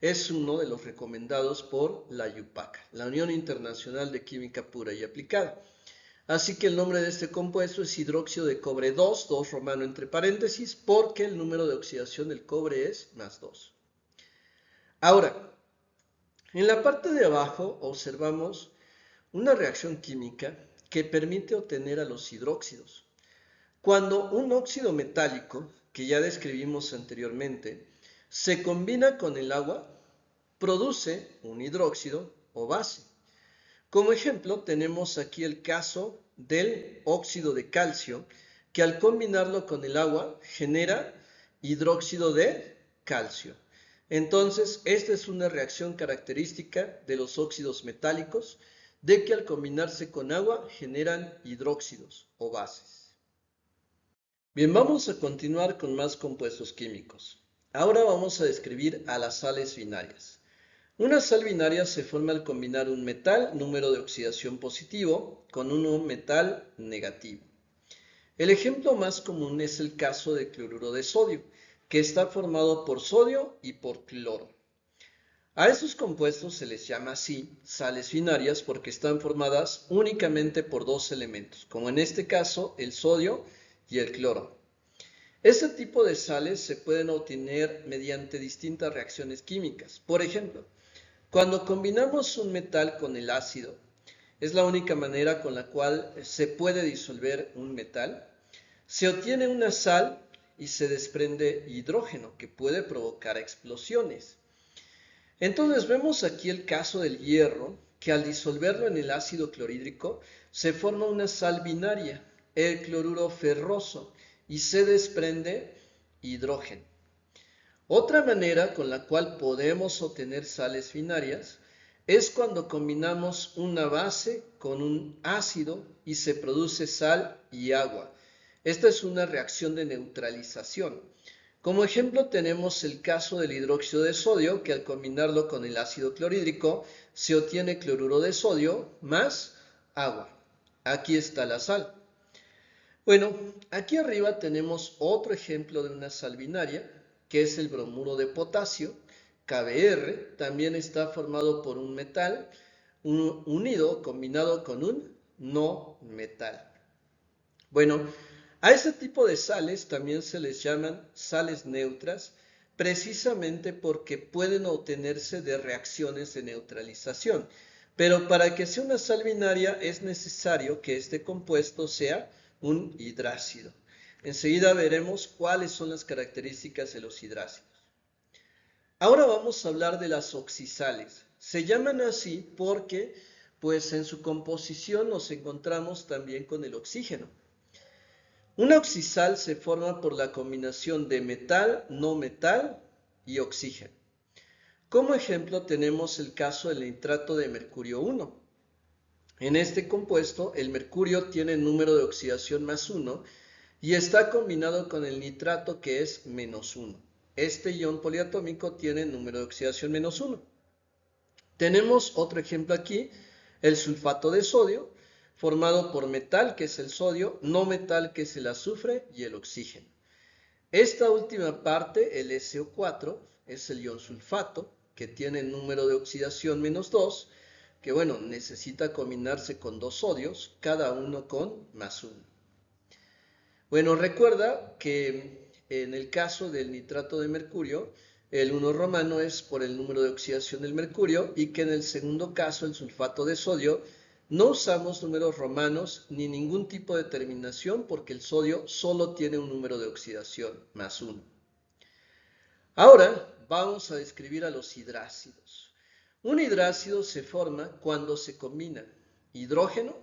Speaker 2: Es uno de los recomendados por la UPAC, la Unión Internacional de Química Pura y Aplicada. Así que el nombre de este compuesto es hidróxido de cobre 2, 2 romano entre paréntesis, porque el número de oxidación del cobre es +2. Ahora, en la parte de abajo observamos una reacción química que permite obtener a los hidróxidos. Cuando un óxido metálico, que ya describimos anteriormente, se combina con el agua, produce un hidróxido o base. Como ejemplo, tenemos aquí el caso del óxido de calcio, que al combinarlo con el agua genera hidróxido de calcio. Entonces, esta es una reacción característica de los óxidos metálicos, de que al combinarse con agua generan hidróxidos o bases. Bien, vamos a continuar con más compuestos químicos. Ahora vamos a describir a las sales binarias. Una sal binaria se forma al combinar un metal, número de oxidación positivo, con un metal negativo. El ejemplo más común es el caso de cloruro de sodio, que está formado por sodio y por cloro. A estos compuestos se les llama así sales binarias porque están formadas únicamente por 2 elementos, como en este caso el sodio y el cloro. Este tipo de sales se pueden obtener mediante distintas reacciones químicas. Por ejemplo, cuando combinamos un metal con el ácido, es la única manera con la cual se puede disolver un metal, se obtiene una sal y se desprende hidrógeno que puede provocar explosiones. Entonces vemos aquí el caso del hierro, que al disolverlo en el ácido clorhídrico se forma una sal binaria, el cloruro ferroso, y se desprende hidrógeno. Otra manera con la cual podemos obtener sales binarias es cuando combinamos una base con un ácido y se produce sal y agua. Esta es una reacción de neutralización. Como ejemplo tenemos el caso del hidróxido de sodio, que al combinarlo con el ácido clorhídrico se obtiene cloruro de sodio más agua. Aquí está la sal. Bueno, aquí arriba tenemos otro ejemplo de una sal binaria, que es el bromuro de potasio, KBr. También está formado por un metal, unido, combinado con un no metal. Bueno, a este tipo de sales también se les llaman sales neutras, precisamente porque pueden obtenerse de reacciones de neutralización. Pero para que sea una sal binaria es necesario que este compuesto sea un hidrácido. Enseguida veremos cuáles son las características de los hidrácidos. Ahora vamos a hablar de las oxisales. Se llaman así porque, pues en su composición nos encontramos también con el oxígeno. Una oxisal se forma por la combinación de metal, no metal y oxígeno. Como ejemplo tenemos el caso del nitrato de mercurio 1. En este compuesto el mercurio tiene número de oxidación +1 y está combinado con el nitrato que es -1. Este ion poliatómico tiene número de oxidación -1. Tenemos otro ejemplo aquí, el sulfato de sodio, formado por metal, que es el sodio, no metal, que es el azufre, y el oxígeno. Esta última parte, el SO4, es el ion sulfato, que tiene número de oxidación -2, que bueno, necesita combinarse con dos sodios, cada uno con +1. Bueno, recuerda que en el caso del nitrato de mercurio, el 1 romano es por el número de oxidación del mercurio y que en el segundo caso, el sulfato de sodio, no usamos números romanos ni ningún tipo de terminación porque el sodio solo tiene un número de oxidación +1. Ahora vamos a describir a los hidrácidos. Un hidrácido se forma cuando se combina hidrógeno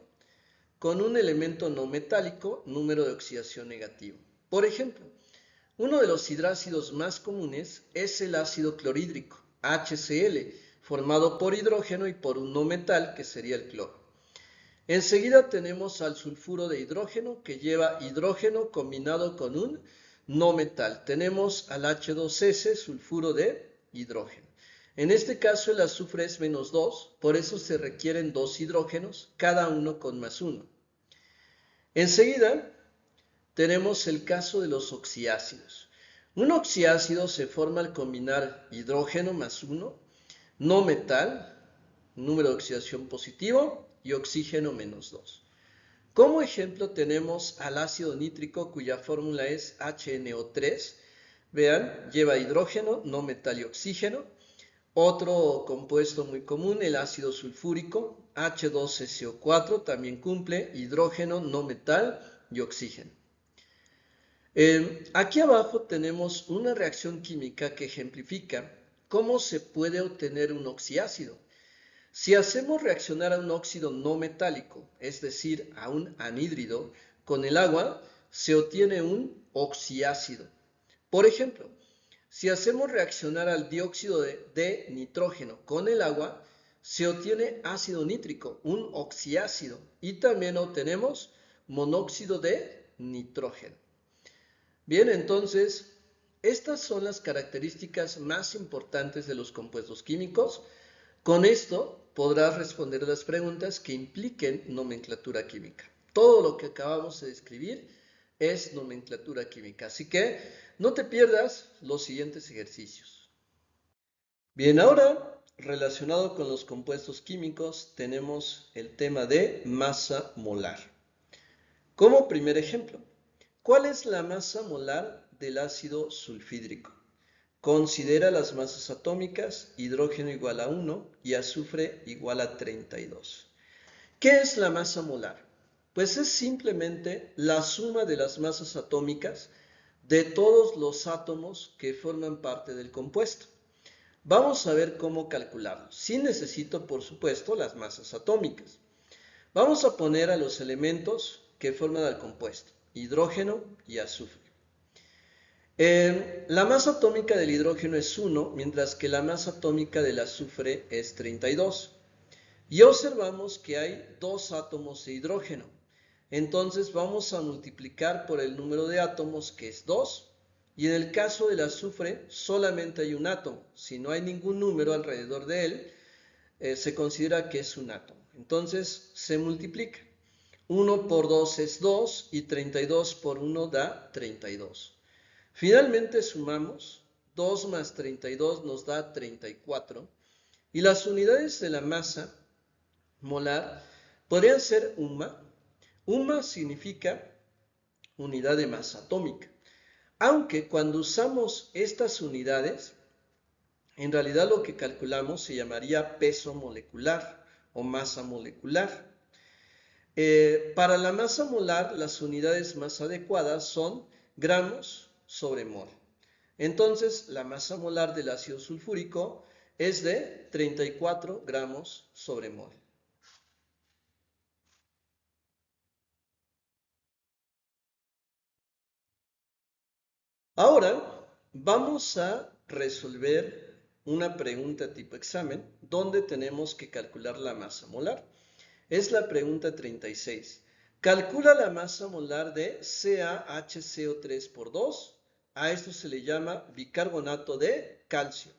Speaker 2: con un elemento no metálico, número de oxidación negativo. Por ejemplo, uno de los hidrácidos más comunes es el ácido clorhídrico, HCl, formado por hidrógeno y por un no metal, que sería el cloro. Enseguida tenemos al sulfuro de hidrógeno, que lleva hidrógeno combinado con un no metal. Tenemos al H2S, sulfuro de hidrógeno. En este caso el azufre es -2, por eso se requieren dos hidrógenos, cada uno con +1. Enseguida tenemos el caso de los oxiácidos. Un oxiácido se forma al combinar hidrógeno +1, no metal, número de oxidación positivo, y oxígeno -2. Como ejemplo tenemos al ácido nítrico, cuya fórmula es HNO3. Vean, lleva hidrógeno, no metal y oxígeno. Otro compuesto muy común, el ácido sulfúrico, H2SO4, también cumple hidrógeno, no metal y oxígeno. Aquí abajo tenemos una reacción química que ejemplifica cómo se puede obtener un oxiácido. Si hacemos reaccionar a un óxido no metálico, es decir, a un anhídrido, con el agua, se obtiene un oxiácido. Por ejemplo, si hacemos reaccionar al dióxido de nitrógeno con el agua, se obtiene ácido nítrico, un oxiácido, y también obtenemos monóxido de nitrógeno. Bien, entonces, estas son las características más importantes de los compuestos químicos. Con esto podrás responder las preguntas que impliquen nomenclatura química. Todo lo que acabamos de describir es nomenclatura química, así que no te pierdas los siguientes ejercicios. Bien, ahora relacionado con los compuestos químicos tenemos el tema de masa molar. Como primer ejemplo, ¿cuál es la masa molar del ácido sulfídrico? Considera las masas atómicas, hidrógeno igual a 1 y azufre igual a 32. ¿Qué es la masa molar? Pues es simplemente la suma de las masas atómicas de todos los átomos que forman parte del compuesto. Vamos a ver cómo calcularlo. Sí necesito, por supuesto, las masas atómicas. Vamos a poner a los elementos que forman el compuesto, hidrógeno y azufre. La masa atómica del hidrógeno es 1, mientras que la masa atómica del azufre es 32. Y observamos que hay dos átomos de hidrógeno. Entonces vamos a multiplicar por el número de átomos, que es 2. Y en el caso del azufre solamente hay un átomo. Si no hay ningún número alrededor de él, se considera que es un átomo. Entonces se multiplica. 1 por 2 es 2 y 32 por 1 da 32. Finalmente sumamos, 2 más 32 nos da 34 y las unidades de la masa molar podrían ser UMA. UMA significa unidad de masa atómica. Aunque cuando usamos estas unidades, en realidad lo que calculamos se llamaría peso molecular o masa molecular. Para la masa molar, las unidades más adecuadas son gramos sobre mol. Entonces, la masa molar del ácido sulfúrico es de 34 gramos sobre mol. Ahora vamos a resolver una pregunta tipo examen donde tenemos que calcular la masa molar. Es la pregunta 36. Calcula la masa molar de CaHCO3 por 2. A esto se le llama bicarbonato de calcio.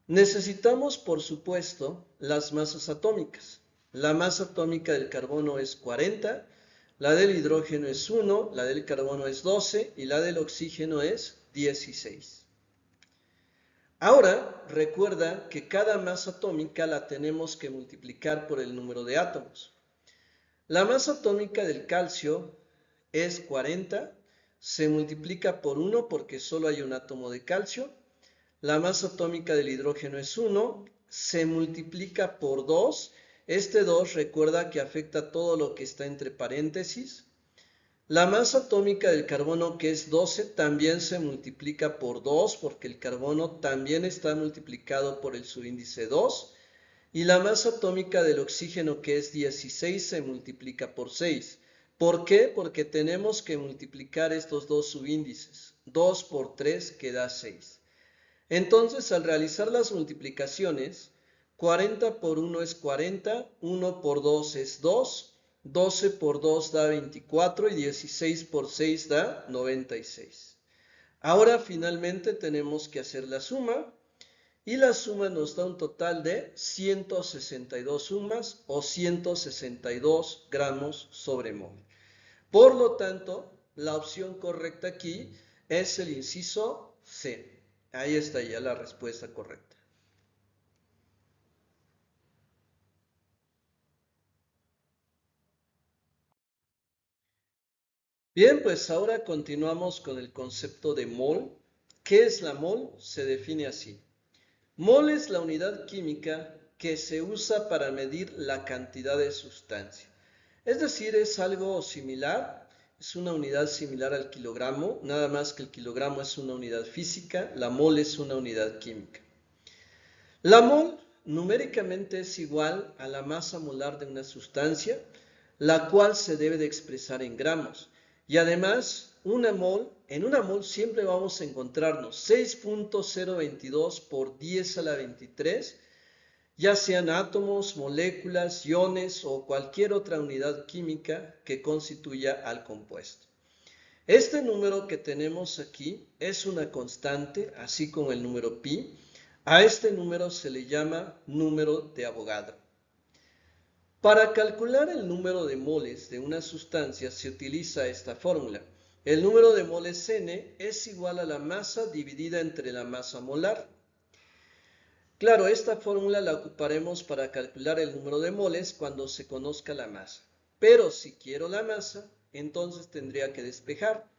Speaker 2: Necesitamos, por supuesto, las masas atómicas. La masa atómica del carbono es 40, la del hidrógeno es 1, la del carbono es 12 y la del oxígeno es 16. Ahora, recuerda que cada masa atómica la tenemos que multiplicar por el número de átomos. La masa atómica del calcio es 40, se multiplica por 1 porque solo hay un átomo de calcio. La masa atómica del hidrógeno es 1, se multiplica por 2. Este 2 recuerda que afecta todo lo que está entre paréntesis. La masa atómica del carbono, que es 12, también se multiplica por 2 porque el carbono también está multiplicado por el subíndice 2. Y la masa atómica del oxígeno, que es 16, se multiplica por 6. ¿Por qué? Porque tenemos que multiplicar estos dos subíndices. 2 por 3 queda 6. Entonces, al realizar las multiplicaciones, 40 por 1 es 40, 1 por 2 es 2, 12 por 2 da 24 y 16 por 6 da 96. Ahora finalmente tenemos que hacer la suma y la suma nos da un total de 162 sumas o 162 gramos sobre mol. Por lo tanto, la opción correcta aquí es el inciso C. Ahí está ya la respuesta correcta. Bien, pues ahora continuamos con el concepto de mol. ¿Qué es la mol? Se define así. Mol es la unidad química que se usa para medir la cantidad de sustancia. Es decir, es algo similar, es una unidad similar al kilogramo, nada más que el kilogramo es una unidad física, la mol es una unidad química. La mol numéricamente es igual a la masa molar de una sustancia, la cual se debe de expresar en gramos. Y además, en una mol siempre vamos a encontrarnos 6.022 por 10 a la 23, ya sean átomos, moléculas, iones o cualquier otra unidad química que constituya al compuesto. Este número que tenemos aquí es una constante, así como el número pi. A este número se le llama número de Avogadro. Para calcular el número de moles de una sustancia se utiliza esta fórmula. El número de moles N es igual a la masa dividida entre la masa molar. Claro, esta fórmula la ocuparemos para calcular el número de moles cuando se conozca la masa. Pero si quiero la masa, entonces tendría que despejar.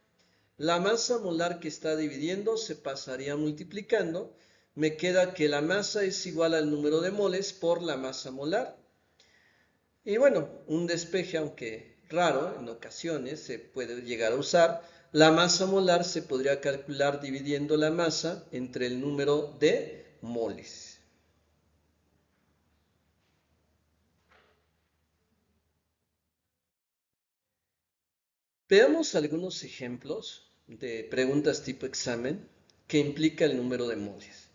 Speaker 2: La masa molar que está dividiendo se pasaría multiplicando. Me queda que la masa es igual al número de moles por la masa molar. Y bueno, un despeje, aunque raro, en ocasiones se puede llegar a usar. La masa molar se podría calcular dividiendo la masa entre el número de moles. Veamos algunos ejemplos de preguntas tipo examen que implica el número de moles.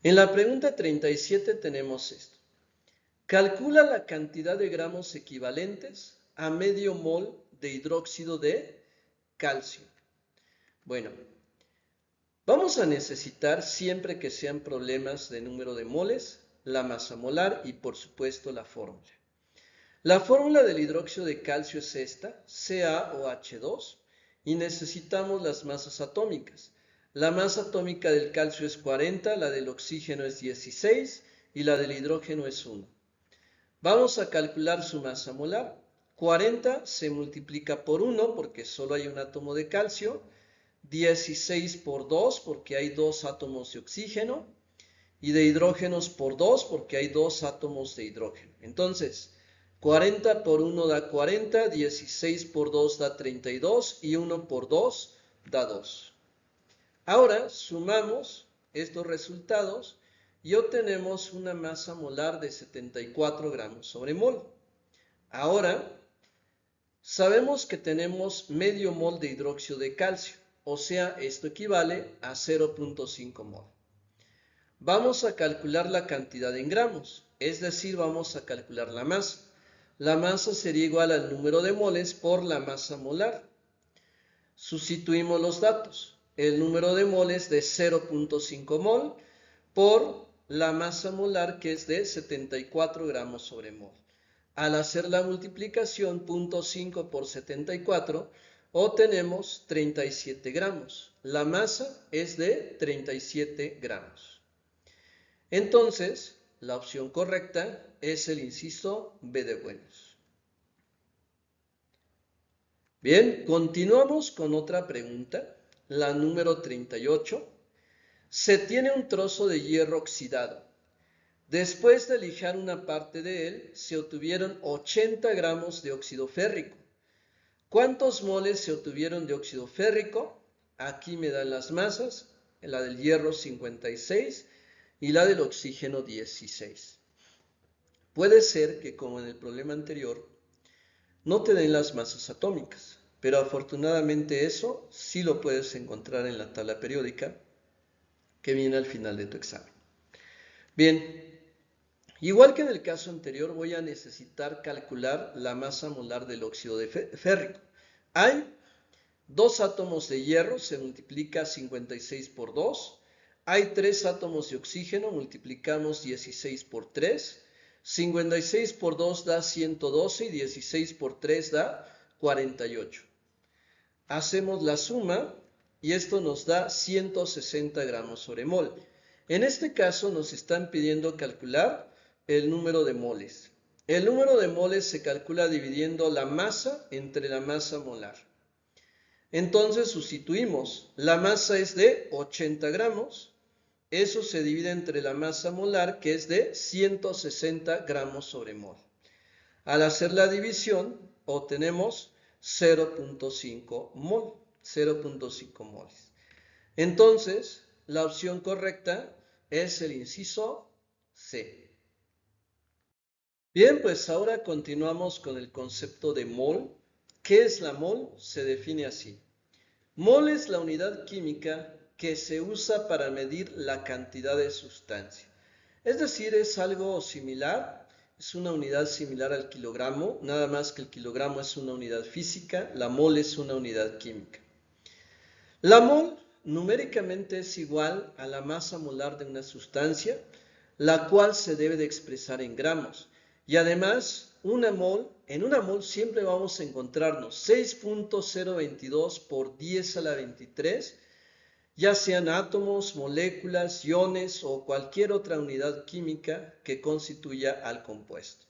Speaker 2: En la pregunta 37 tenemos esto. Calcula la cantidad de gramos equivalentes a medio mol de hidróxido de calcio. Bueno, vamos a necesitar, siempre que sean problemas de número de moles, la masa molar y por supuesto la fórmula. La fórmula del hidróxido de calcio es esta, CaOH2, y necesitamos las masas atómicas. La masa atómica del calcio es 40, la del oxígeno es 16 y la del hidrógeno es 1. Vamos a calcular su masa molar. 40 se multiplica por 1 porque solo hay un átomo de calcio, 16 por 2 porque hay dos átomos de oxígeno y de hidrógenos por 2 porque hay dos átomos de hidrógeno. Entonces, 40 por 1 da 40, 16 por 2 da 32 y 1 por 2 da 2. Ahora sumamos estos resultados y obtenemos una masa molar de 74 gramos sobre mol. Ahora sabemos que tenemos medio mol de hidróxido de calcio, o sea, esto equivale a 0.5 mol. Vamos a calcular la cantidad en gramos, es decir, vamos a calcular la masa. La masa sería igual al número de moles por la masa molar. Sustituimos los datos. El número de moles de 0.5 mol por la masa molar que es de 74 gramos sobre mol. Al hacer la multiplicación 0.5 por 74 obtenemos 37 gramos. La masa es de 37 gramos. Entonces, la opción correcta es el inciso B de buenos. Bien, continuamos con otra pregunta, la número 38. Se tiene un trozo de hierro oxidado. Después de lijar una parte de él, se obtuvieron 80 gramos de óxido férrico. ¿Cuántos moles se obtuvieron de óxido férrico? Aquí me dan las masas, la del hierro 56 y la del oxígeno 16. Puede ser que, como en el problema anterior, no te den las masas atómicas, pero afortunadamente eso sí lo puedes encontrar en la tabla periódica que viene al final de tu examen. Bien, igual que en el caso anterior, voy a necesitar calcular la masa molar del óxido de férrico. Hay dos átomos de hierro, se multiplica 56 por 2. Hay tres átomos de oxígeno, multiplicamos 16 por 3. 56 por 2 da 112 y 16 por 3 da 48. Hacemos la suma y esto nos da 160 gramos sobre mol. En este caso nos están pidiendo calcular el número de moles. El número de moles se calcula dividiendo la masa entre la masa molar. Entonces sustituimos. La masa es de 80 gramos. Eso se divide entre la masa molar, que es de 160 gramos sobre mol. Al hacer la división, obtenemos 0.5 mol, 0.5 moles. Entonces, la opción correcta es el inciso C. Bien, pues ahora continuamos con el concepto de mol. ¿Qué es la mol? Se define así. Mol es la unidad química que se usa para medir la cantidad de sustancia. Es decir, es algo similar, es una unidad similar al kilogramo, nada más que el kilogramo es una unidad física, la mol es una unidad química. La mol numéricamente es igual a la masa molar de una sustancia, la cual se debe de expresar en gramos. Y además, en una mol siempre vamos a encontrarnos 6.022 por 10 a la 23, ya sean átomos, moléculas, iones o cualquier otra unidad química que constituya al compuesto.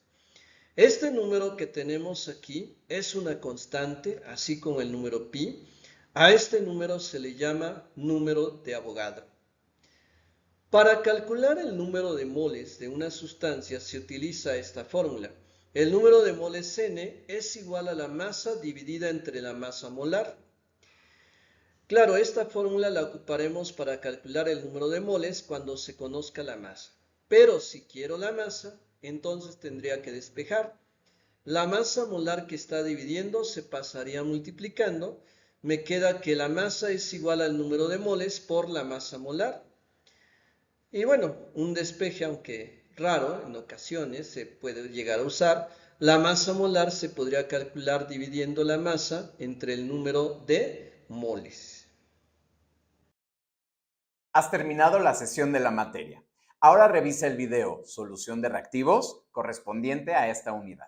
Speaker 2: Este número que tenemos aquí es una constante, así como el número pi. A este número se le llama número de Avogadro. Para calcular el número de moles de una sustancia se utiliza esta fórmula. El número de moles N es igual a la masa dividida entre la masa molar. Claro, esta fórmula la ocuparemos para calcular el número de moles cuando se conozca la masa. Pero si quiero la masa, entonces tendría que despejar. La masa molar que está dividiendo se pasaría multiplicando. Me queda que la masa es igual al número de moles por la masa molar. Y bueno, un despeje, aunque raro, en ocasiones se puede llegar a usar. La masa molar se podría calcular dividiendo la masa entre el número de moles.
Speaker 1: Has terminado la sesión de la materia. Ahora revisa el video Solución de reactivos correspondiente a esta unidad.